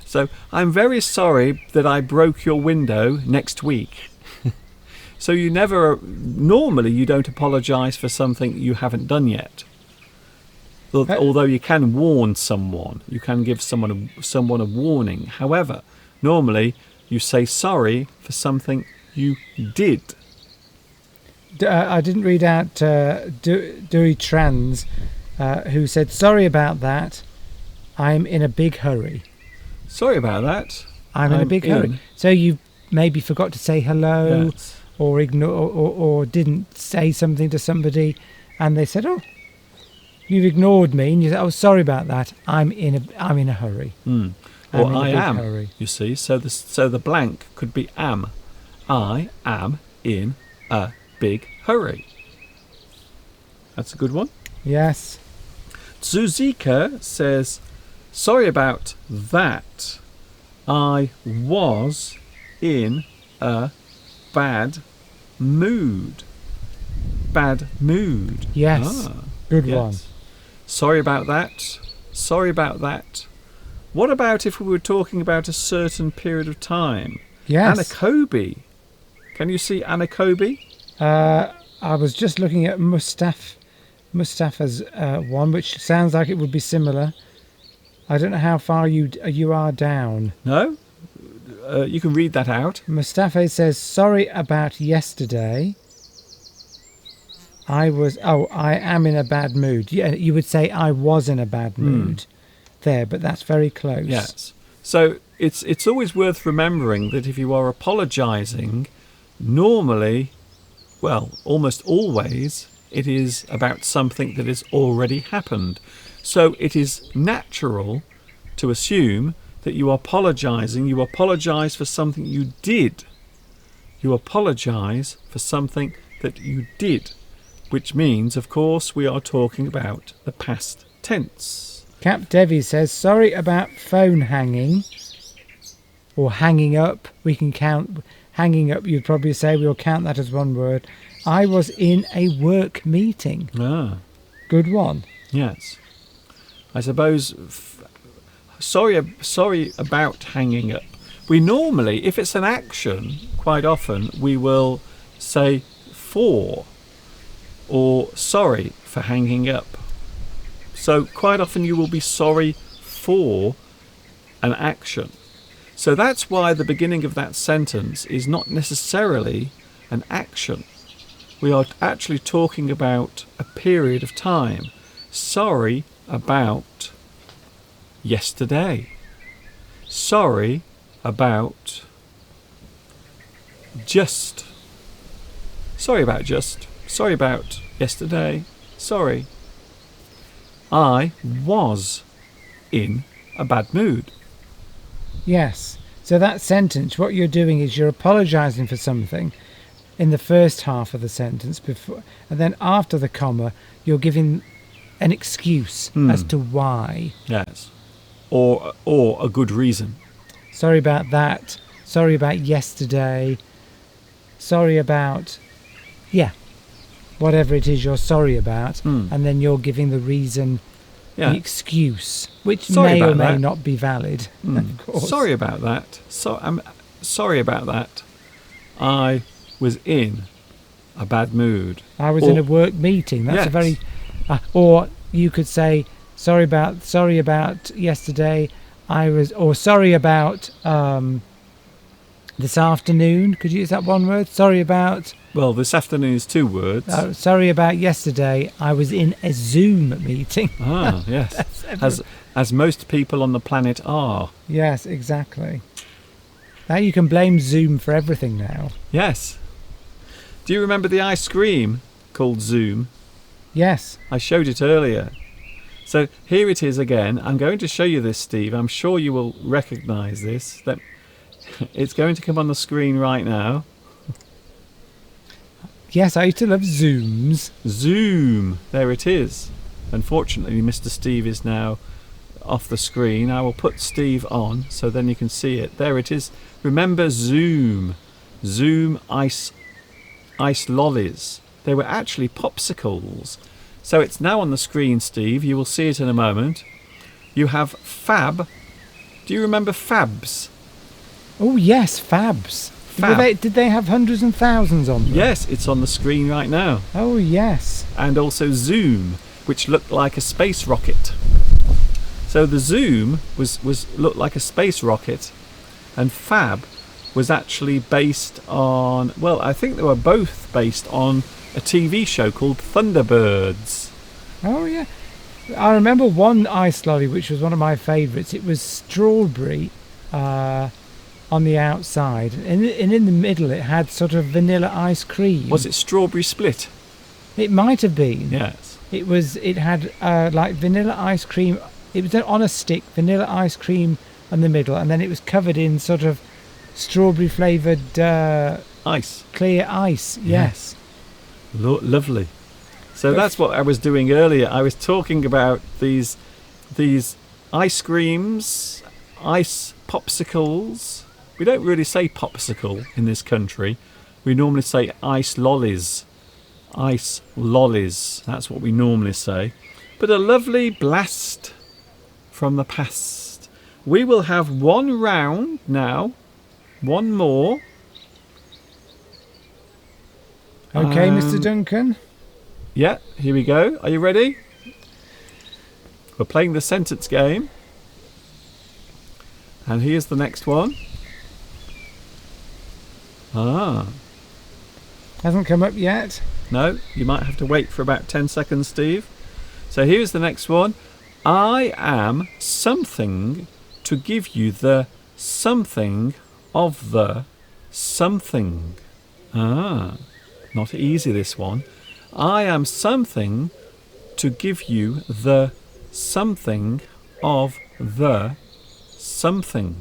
So I'm very sorry that I broke your window next week. So normally you don't apologise for something you haven't done yet. Although you can warn someone, you can give someone a warning. However, normally you say sorry for something you did. I didn't read out Dewey Trans, who said, sorry about that. I'm in a big hurry. Sorry about that. I'm in a big hurry. So you maybe forgot to say hello, yes, or ignore, or didn't say something to somebody, and they said, "Oh, you've ignored me," and you said, "Oh, sorry about that. I'm in a hurry." Mm. Or I am. Hurry. You see, so the blank could be am. I am in a big hurry. That's a good one. Yes. Zuzika says, sorry about that. I was in a bad mood. Bad mood. Yes. Good one. Sorry about that. Sorry about that. What about if we were talking about a certain period of time? Yes. Anakobi. Can you see Anakobi? I was just looking at Mustafa's one, which sounds like it would be similar. I don't know how far you are down. No? You can read that out. Mustafa says, sorry about yesterday. I am in a bad mood. Yeah, you would say I was in a bad mood there, but that's very close. Yes. So it's always worth remembering that if you are apologising, normally, well, almost always, it is about something that has already happened. So it is natural to assume that you are apologising. You apologise for something you did. You apologise for something that you did, which means, of course, we are talking about the past tense. Cap Devi says, sorry about phone hanging or hanging up. We can count hanging up. You'd probably say we'll count that as one word. I was in a work meeting. Ah. Good one. Yes. I suppose, sorry about hanging up. We normally, if it's an action, quite often we will say for or sorry for hanging up. So quite often you will be sorry for an action. So that's why the beginning of that sentence is not necessarily an action. We are actually talking about a period of time. Sorry about yesterday. Sorry about just. Sorry about just. Sorry about yesterday. Sorry. I was in a bad mood. Yes. So that sentence, what you're doing is you're apologising for something in the first half of the sentence before, and then after the comma, you're giving an excuse as to why. Yes. Or a good reason. Sorry about that. Sorry about yesterday. Sorry about, whatever it is you're sorry about, and then you're giving the reason, the excuse, which may or may not be valid. Of course. Sorry about that. I'm sorry about that. I was in a bad mood. I was in a work meeting. That's a very, or you could say sorry about yesterday. Sorry about this afternoon. Could you use that one word? Sorry about. Well, this afternoon is two words. Sorry about yesterday. I was in a Zoom meeting. Ah, yes. As most people on the planet are. Yes, exactly. Now you can blame Zoom for everything now. Yes. Do you remember the ice cream called Zoom? Yes. I showed it earlier. So here it is again. I'm going to show you this, Steve. I'm sure you will recognise this. That it's going to come on the screen right now. Yes, I used to love Zooms. Zoom. There it is. Unfortunately, Mr. Steve is now off the screen. I will put Steve on so then you can see it. There it is. Remember Zoom. Zoom ice lollies. They were actually popsicles. So it's now on the screen, Steve. You will see it in a moment. You have Fab. Do you remember Fabs? Oh, yes, Fabs. Fab. Did they have hundreds and thousands on them? Yes, it's on the screen right now. Oh, yes. And also Zoom, which looked like a space rocket. So the Zoom looked like a space rocket, and Fab was actually based on, well, I think they were both based on a TV show called Thunderbirds. Oh, yeah. I remember one ice lolly, which was one of my favourites. It was strawberry on the outside, and in the middle it had sort of vanilla ice cream. Was it Strawberry Split? It might have been. Yes. It had like vanilla ice cream. It was on a stick, vanilla ice cream in the middle, and then it was covered in sort of strawberry flavoured Ice. clear ice. Yes. Lovely. So that's what I was doing earlier. I was talking about these ice creams, ice popsicles. We don't really say popsicle in this country. We normally say ice lollies. Ice lollies. That's what we normally say. But a lovely blast from the past. We will have one round now. One more. Okay, Mr. Duncan. Yeah, here we go. Are you ready? We're playing the sentence game. And here's the next one. Hasn't come up yet. No, you might have to wait for about 10 seconds, Steve. So here's the next one. I am something to give you the something of the something. Not easy, this one. I am something to give you the something of the something.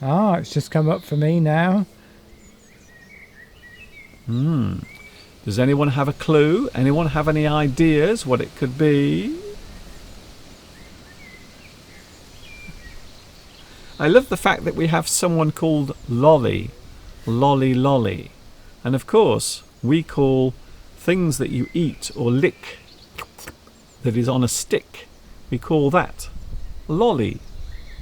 It's just come up for me now. Does anyone have a clue? Anyone have any ideas what it could be? I love the fact that we have someone called Lolly. Lolly. And of course, we call things that you eat or lick that is on a stick, we call that lolly.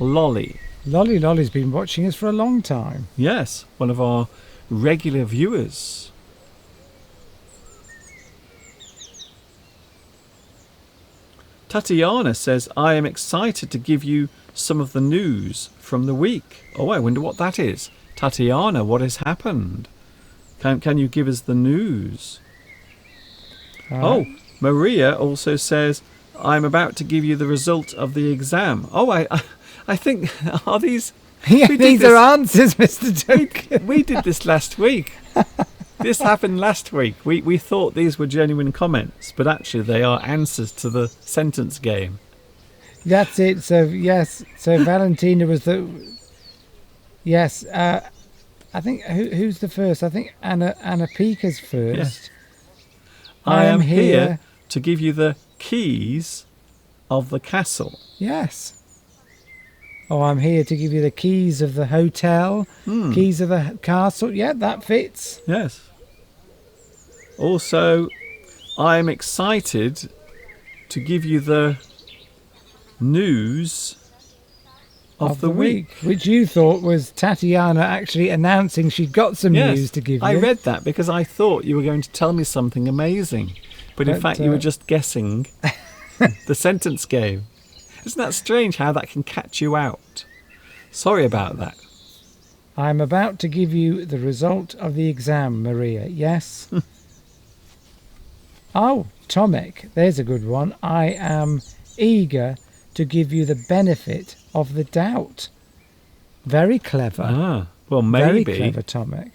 Lolly. Lolly's been watching us for a long time. Yes, one of our regular viewers. Tatiana says, I am excited to give you some of the news from the week. Oh, I wonder what that is. Tatiana, what has happened? Can you give us the news? Oh, Maria also says, I'm about to give you the result of the exam. Oh, I think, are these... Yeah, these are answers, Mr. Duncan. We did this last week. This happened last week. We thought these were genuine comments, but actually they are answers to the sentence game. That's it. So, yes. So, Valentina was the... Yes. I think... Who's the first? I think Anna Pika's first. Yes. I am here to give you the keys of the castle. Yes. Oh, I'm here to give you the keys of the hotel, keys of the castle. Yeah, that fits. Yes. Also, I am excited to give you the news of the week. Which you thought was Tatiana actually announcing she'd got some news to give you. I read that because I thought you were going to tell me something amazing. But in fact, you were just guessing the sentence game. Isn't that strange how that can catch you out? Sorry about that. I'm about to give you the result of the exam, Maria. Yes? Oh, Tomek, there's a good one. I am eager to give you the benefit of the doubt. Very clever. Well, maybe. Very clever, Tomek.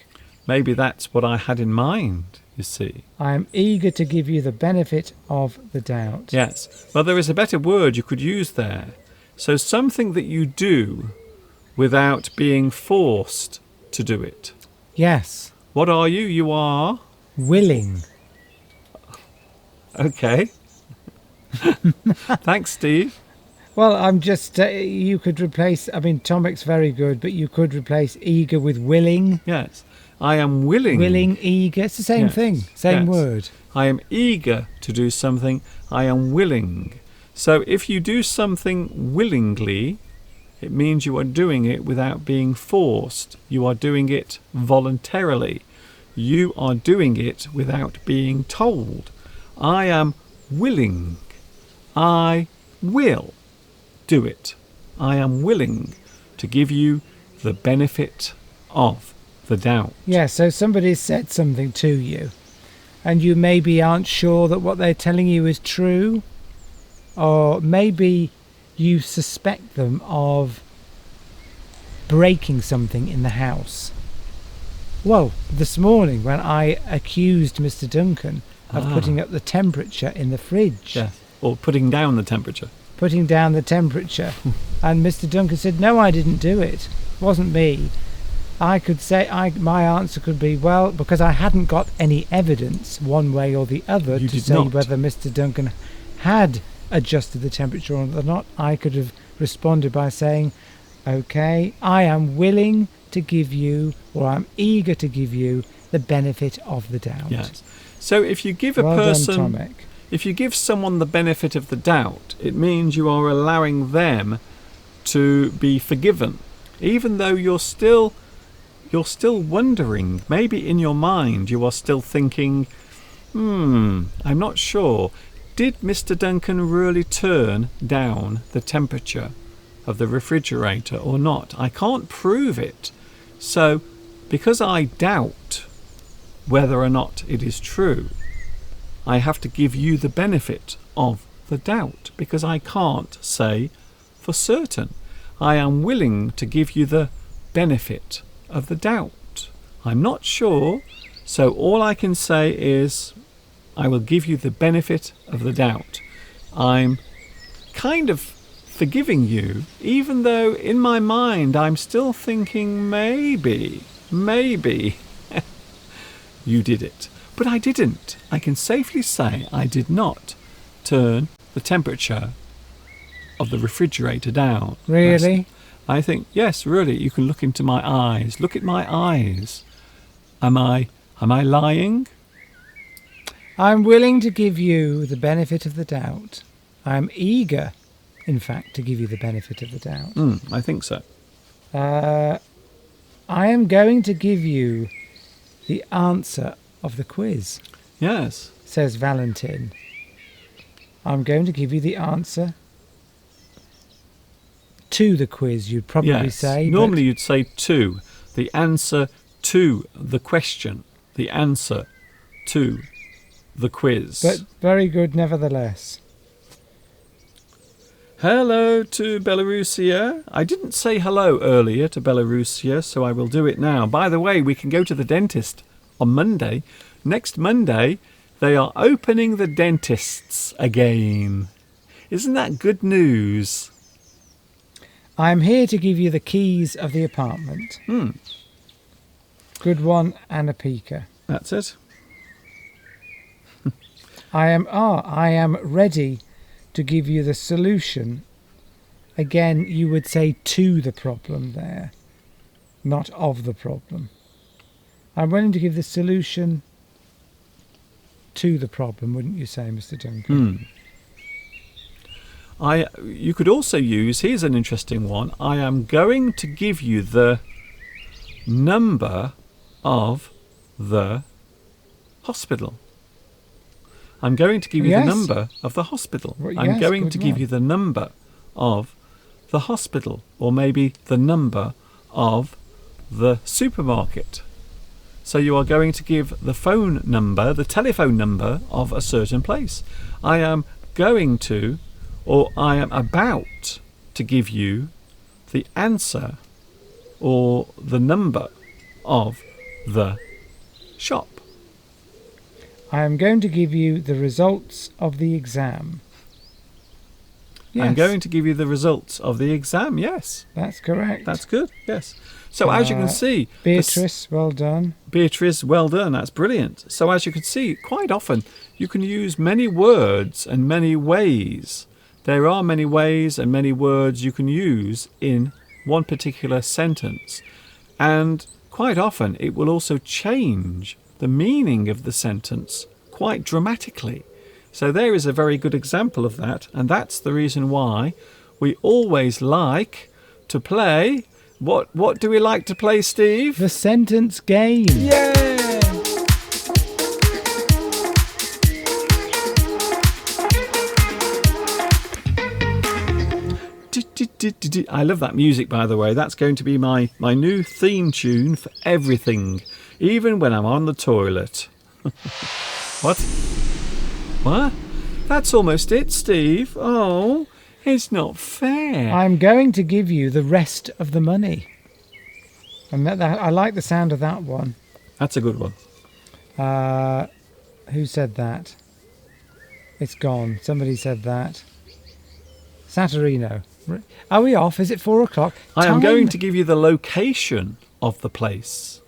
Maybe that's what I had in mind, you see. I am eager to give you the benefit of the doubt. Yes. Well, there is a better word you could use there. So something that you do without being forced to do it. Yes. What are you? You are... willing. Okay. Thanks, Steve. Well, I'm just, you could replace, I mean, Tomic's very good, but you could replace eager with willing. Yes. I am willing. Willing, eager, it's the same Yes. thing, same Yes. word. I am eager to do something. I am willing. So if you do something willingly, it means you are doing it without being forced. You are doing it voluntarily. You are doing it without being told. I am willing. I will do it. I am willing to give you the benefit of the doubt. Yeah, so somebody said something to you, and you maybe aren't sure that what they're telling you is true, or maybe you suspect them of breaking something in the house. Well, this morning when I accused Mr. Duncan of putting up the temperature in the fridge, Yes. Or putting down the temperature. putting down the temperature, and Mr. Duncan said, no, I didn't do it. It wasn't me. I could say, my answer could be, well, because I hadn't got any evidence one way or the other You to did say not. whether Mr. Duncan had adjusted the temperature or not, I could have responded by saying, okay, I am willing to give you, or I'm eager to give you, the benefit of the doubt. Yes. So if you give a Well person... done, Tomic. If you give someone the benefit of the doubt, it means you are allowing them to be forgiven, even though you're still wondering. Maybe in your mind you are still thinking, I'm not sure. Did Mr. Duncan really turn down the temperature of the refrigerator or not? I can't prove it. So, because I doubt whether or not it is true, I have to give you the benefit of the doubt, because I can't say for certain. I am willing to give you the benefit of the doubt. I'm not sure, so all I can say is I will give you the benefit of the doubt. I'm kind of forgiving you, even though in my mind I'm still thinking maybe you did it. But I didn't. I can safely say I did not turn the temperature of the refrigerator down. Really? I think, yes, really, you can look into my eyes. Look at my eyes. Am I lying? I'm willing to give you the benefit of the doubt. I'm eager, in fact, to give you the benefit of the doubt. I think so. I am going to give you the answer of the quiz, Yes. says Valentin. I'm going to give you the answer to the quiz, you'd probably Yes. say. Normally you'd say to. The answer to the question. The answer to the quiz. But very good nevertheless. Hello to Belarusia. I didn't say hello earlier to Belarusia, so I will do it now. By the way, we can go to the dentist on Monday. Next Monday, they are opening the dentists again. Isn't that good news? I'm here to give you the keys of the apartment. Good one and a peeker. That's it. I am ready to give you the solution. Again, you would say to the problem there, not of the problem. I'm willing to give the solution to the problem, wouldn't you say, Mr. Duncan? You could also use, here's an interesting one, I am going to give you the number of the hospital. I'm going to give you Yes. the number of the hospital. Well, I'm yes, going good to give one. you the number of the hospital, or maybe the number of the supermarket. So you are going to give the phone number, the telephone number of a certain place. I am going to, or I am about to give you the answer or the number of the shop. I am going to give you the results of the exam. I'm Yes. going to give you the results of the exam. Yes, That's correct. that's good. Yes. So as you can see, Beatrice, well done. Beatrice, well done. That's brilliant. So as you can see, quite often you can use many words and many ways. There are many ways and many words you can use in one particular sentence. And quite often it will also change the meaning of the sentence quite dramatically. So there is a very good example of that. And that's the reason why we always like to play. What do we like to play, Steve? The sentence game. Yeah! I love that music, by the way. That's going to be my new theme tune for everything, even when I'm on the toilet. What? What? That's almost it, Steve. Oh, it's not fair. I'm going to give you the rest of the money. And I like the sound of that one. That's a good one. Who said that? It's gone. Somebody said that. Saturino. Are we off? Is it 4 o'clock? I am Time? going to give you the location of the place.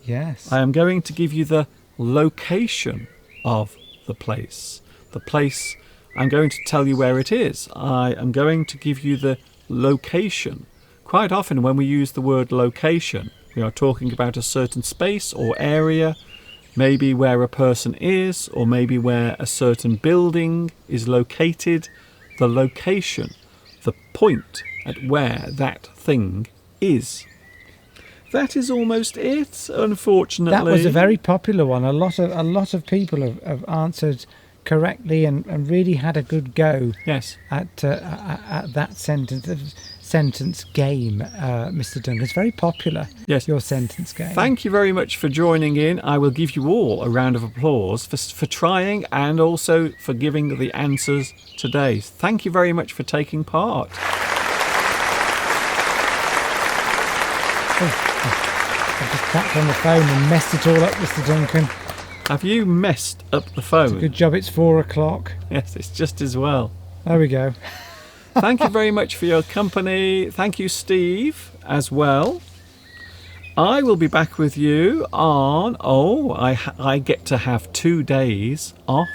Yes. I am going to give you the location of the place. The place, I'm going to tell you where it is. I am going to give you the location. Quite often when we use the word location, we are talking about a certain space or area, maybe where a person is, or maybe where a certain building is located. The location, the point at where that thing is. That is almost it, unfortunately. That was a very popular one. A lot of people have answered correctly and really had a good go. Yes. At that sentence game, Mr. Duncan. It's very popular. Yes. Your sentence game. Thank you very much for joining in. I will give you all a round of applause for trying and also for giving the answers today. Thank you very much for taking part. I've just tapped on the phone and messed it all up, Mr. Duncan. Have you messed up the phone? Good job it's 4 o'clock. Yes, it's just as well. There we go. Thank you very much for your company. Thank you, Steve, as well. I will be back with you on... I get to have 2 days off.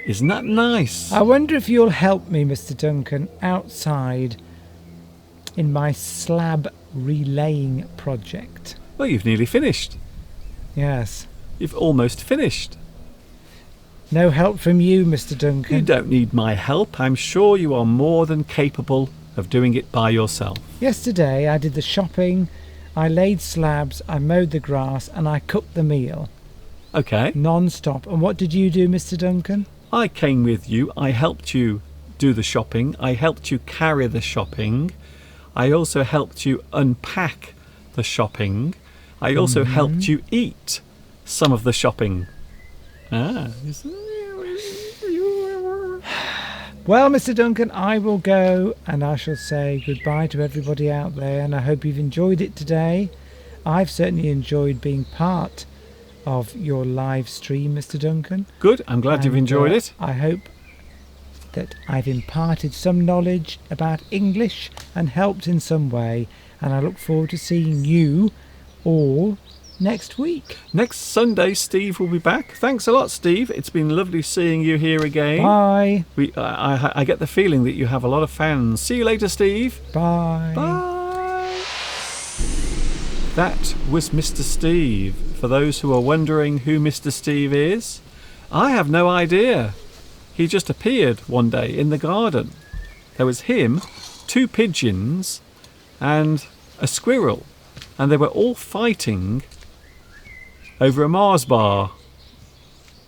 Isn't that nice? I wonder if you'll help me, Mr. Duncan, outside in my slab relaying project. Well, you've nearly finished. Yes. You've almost finished. No help from you, Mr. Duncan. You don't need my help. I'm sure you are more than capable of doing it by yourself. Yesterday I did the shopping, I laid slabs, I mowed the grass and I cooked the meal. Okay. Non-stop. And what did you do, Mr. Duncan? I came with you. I helped you do the shopping. I helped you carry the shopping. I also helped you unpack the shopping. I also helped you eat some of the shopping. Well, Mr. Duncan, I will go and I shall say goodbye to everybody out there, and I hope you've enjoyed it today. I've certainly enjoyed being part of your live stream, Mr. Duncan. Good. I'm glad you've enjoyed it. I hope that I've imparted some knowledge about English and helped in some way, and I look forward to seeing you all next week. Next Sunday, Steve will be back. Thanks a lot, Steve. It's been lovely seeing you here again. Bye. I get the feeling that you have a lot of fans. See you later, Steve. Bye. Bye. That was Mr. Steve. For those who are wondering who Mr. Steve is, I have no idea. He just appeared one day in the garden. There was him, 2 pigeons, and a squirrel. And they were all fighting over a Mars bar.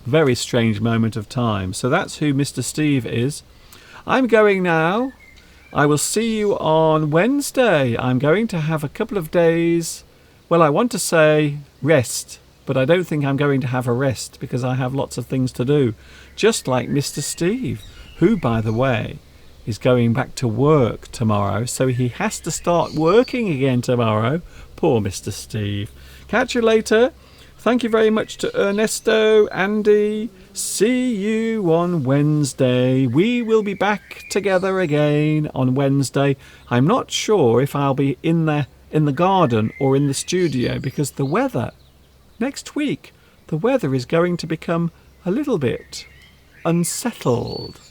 Very strange moment of time. So that's who Mr. Steve is. I'm going now. I will see you on Wednesday. I'm going to have a couple of days, well, I want to say rest, but I don't think I'm going to have a rest because I have lots of things to do. Just like Mr. Steve, who, by the way, is going back to work tomorrow, so he has to start working again tomorrow. Poor Mr. Steve. Catch you later. Thank you very much to Ernesto, Andy. See you on Wednesday. We will be back together again on Wednesday. I'm not sure if I'll be in the garden or in the studio, because the weather next week, the weather is going to become a little bit unsettled.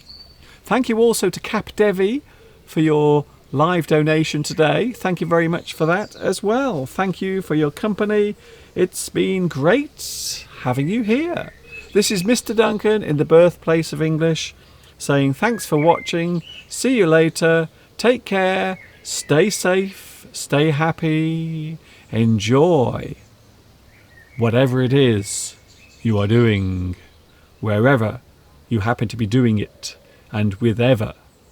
Thank you also to Cap Devi for your live donation today. Thank you very much for that as well. Thank you for your company. It's been great having you here. This is Mr. Duncan in the birthplace of English, saying thanks for watching. See you later. Take care. Stay safe. Stay happy. Enjoy whatever it is you are doing, wherever you happen to be doing it, and with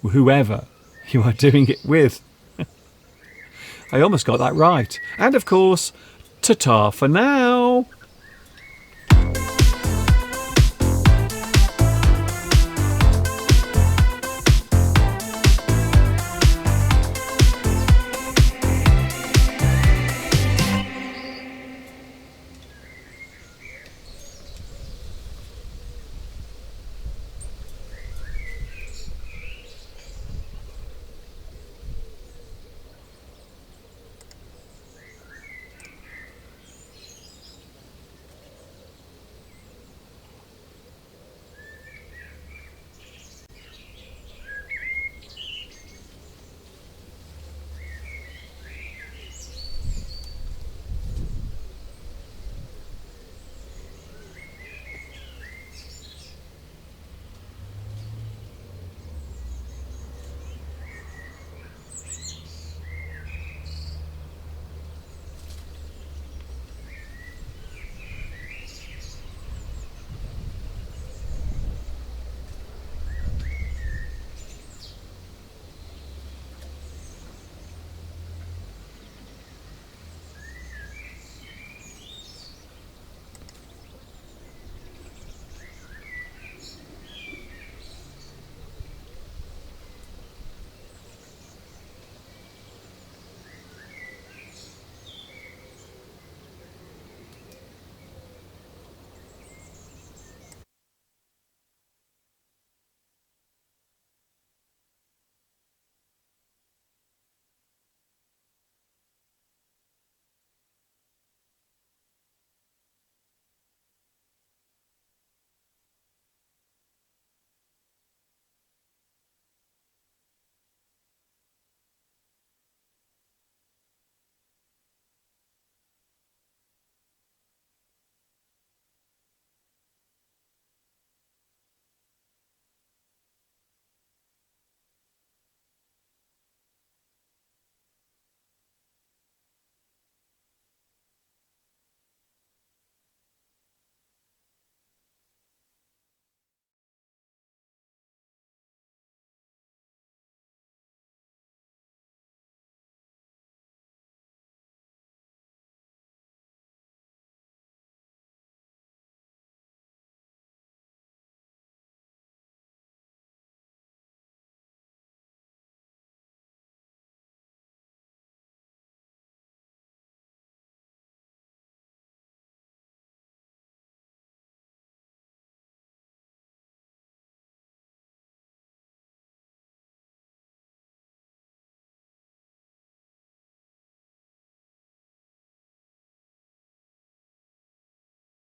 whoever you are doing it with. I almost got that right. And of course, ta-ta for now.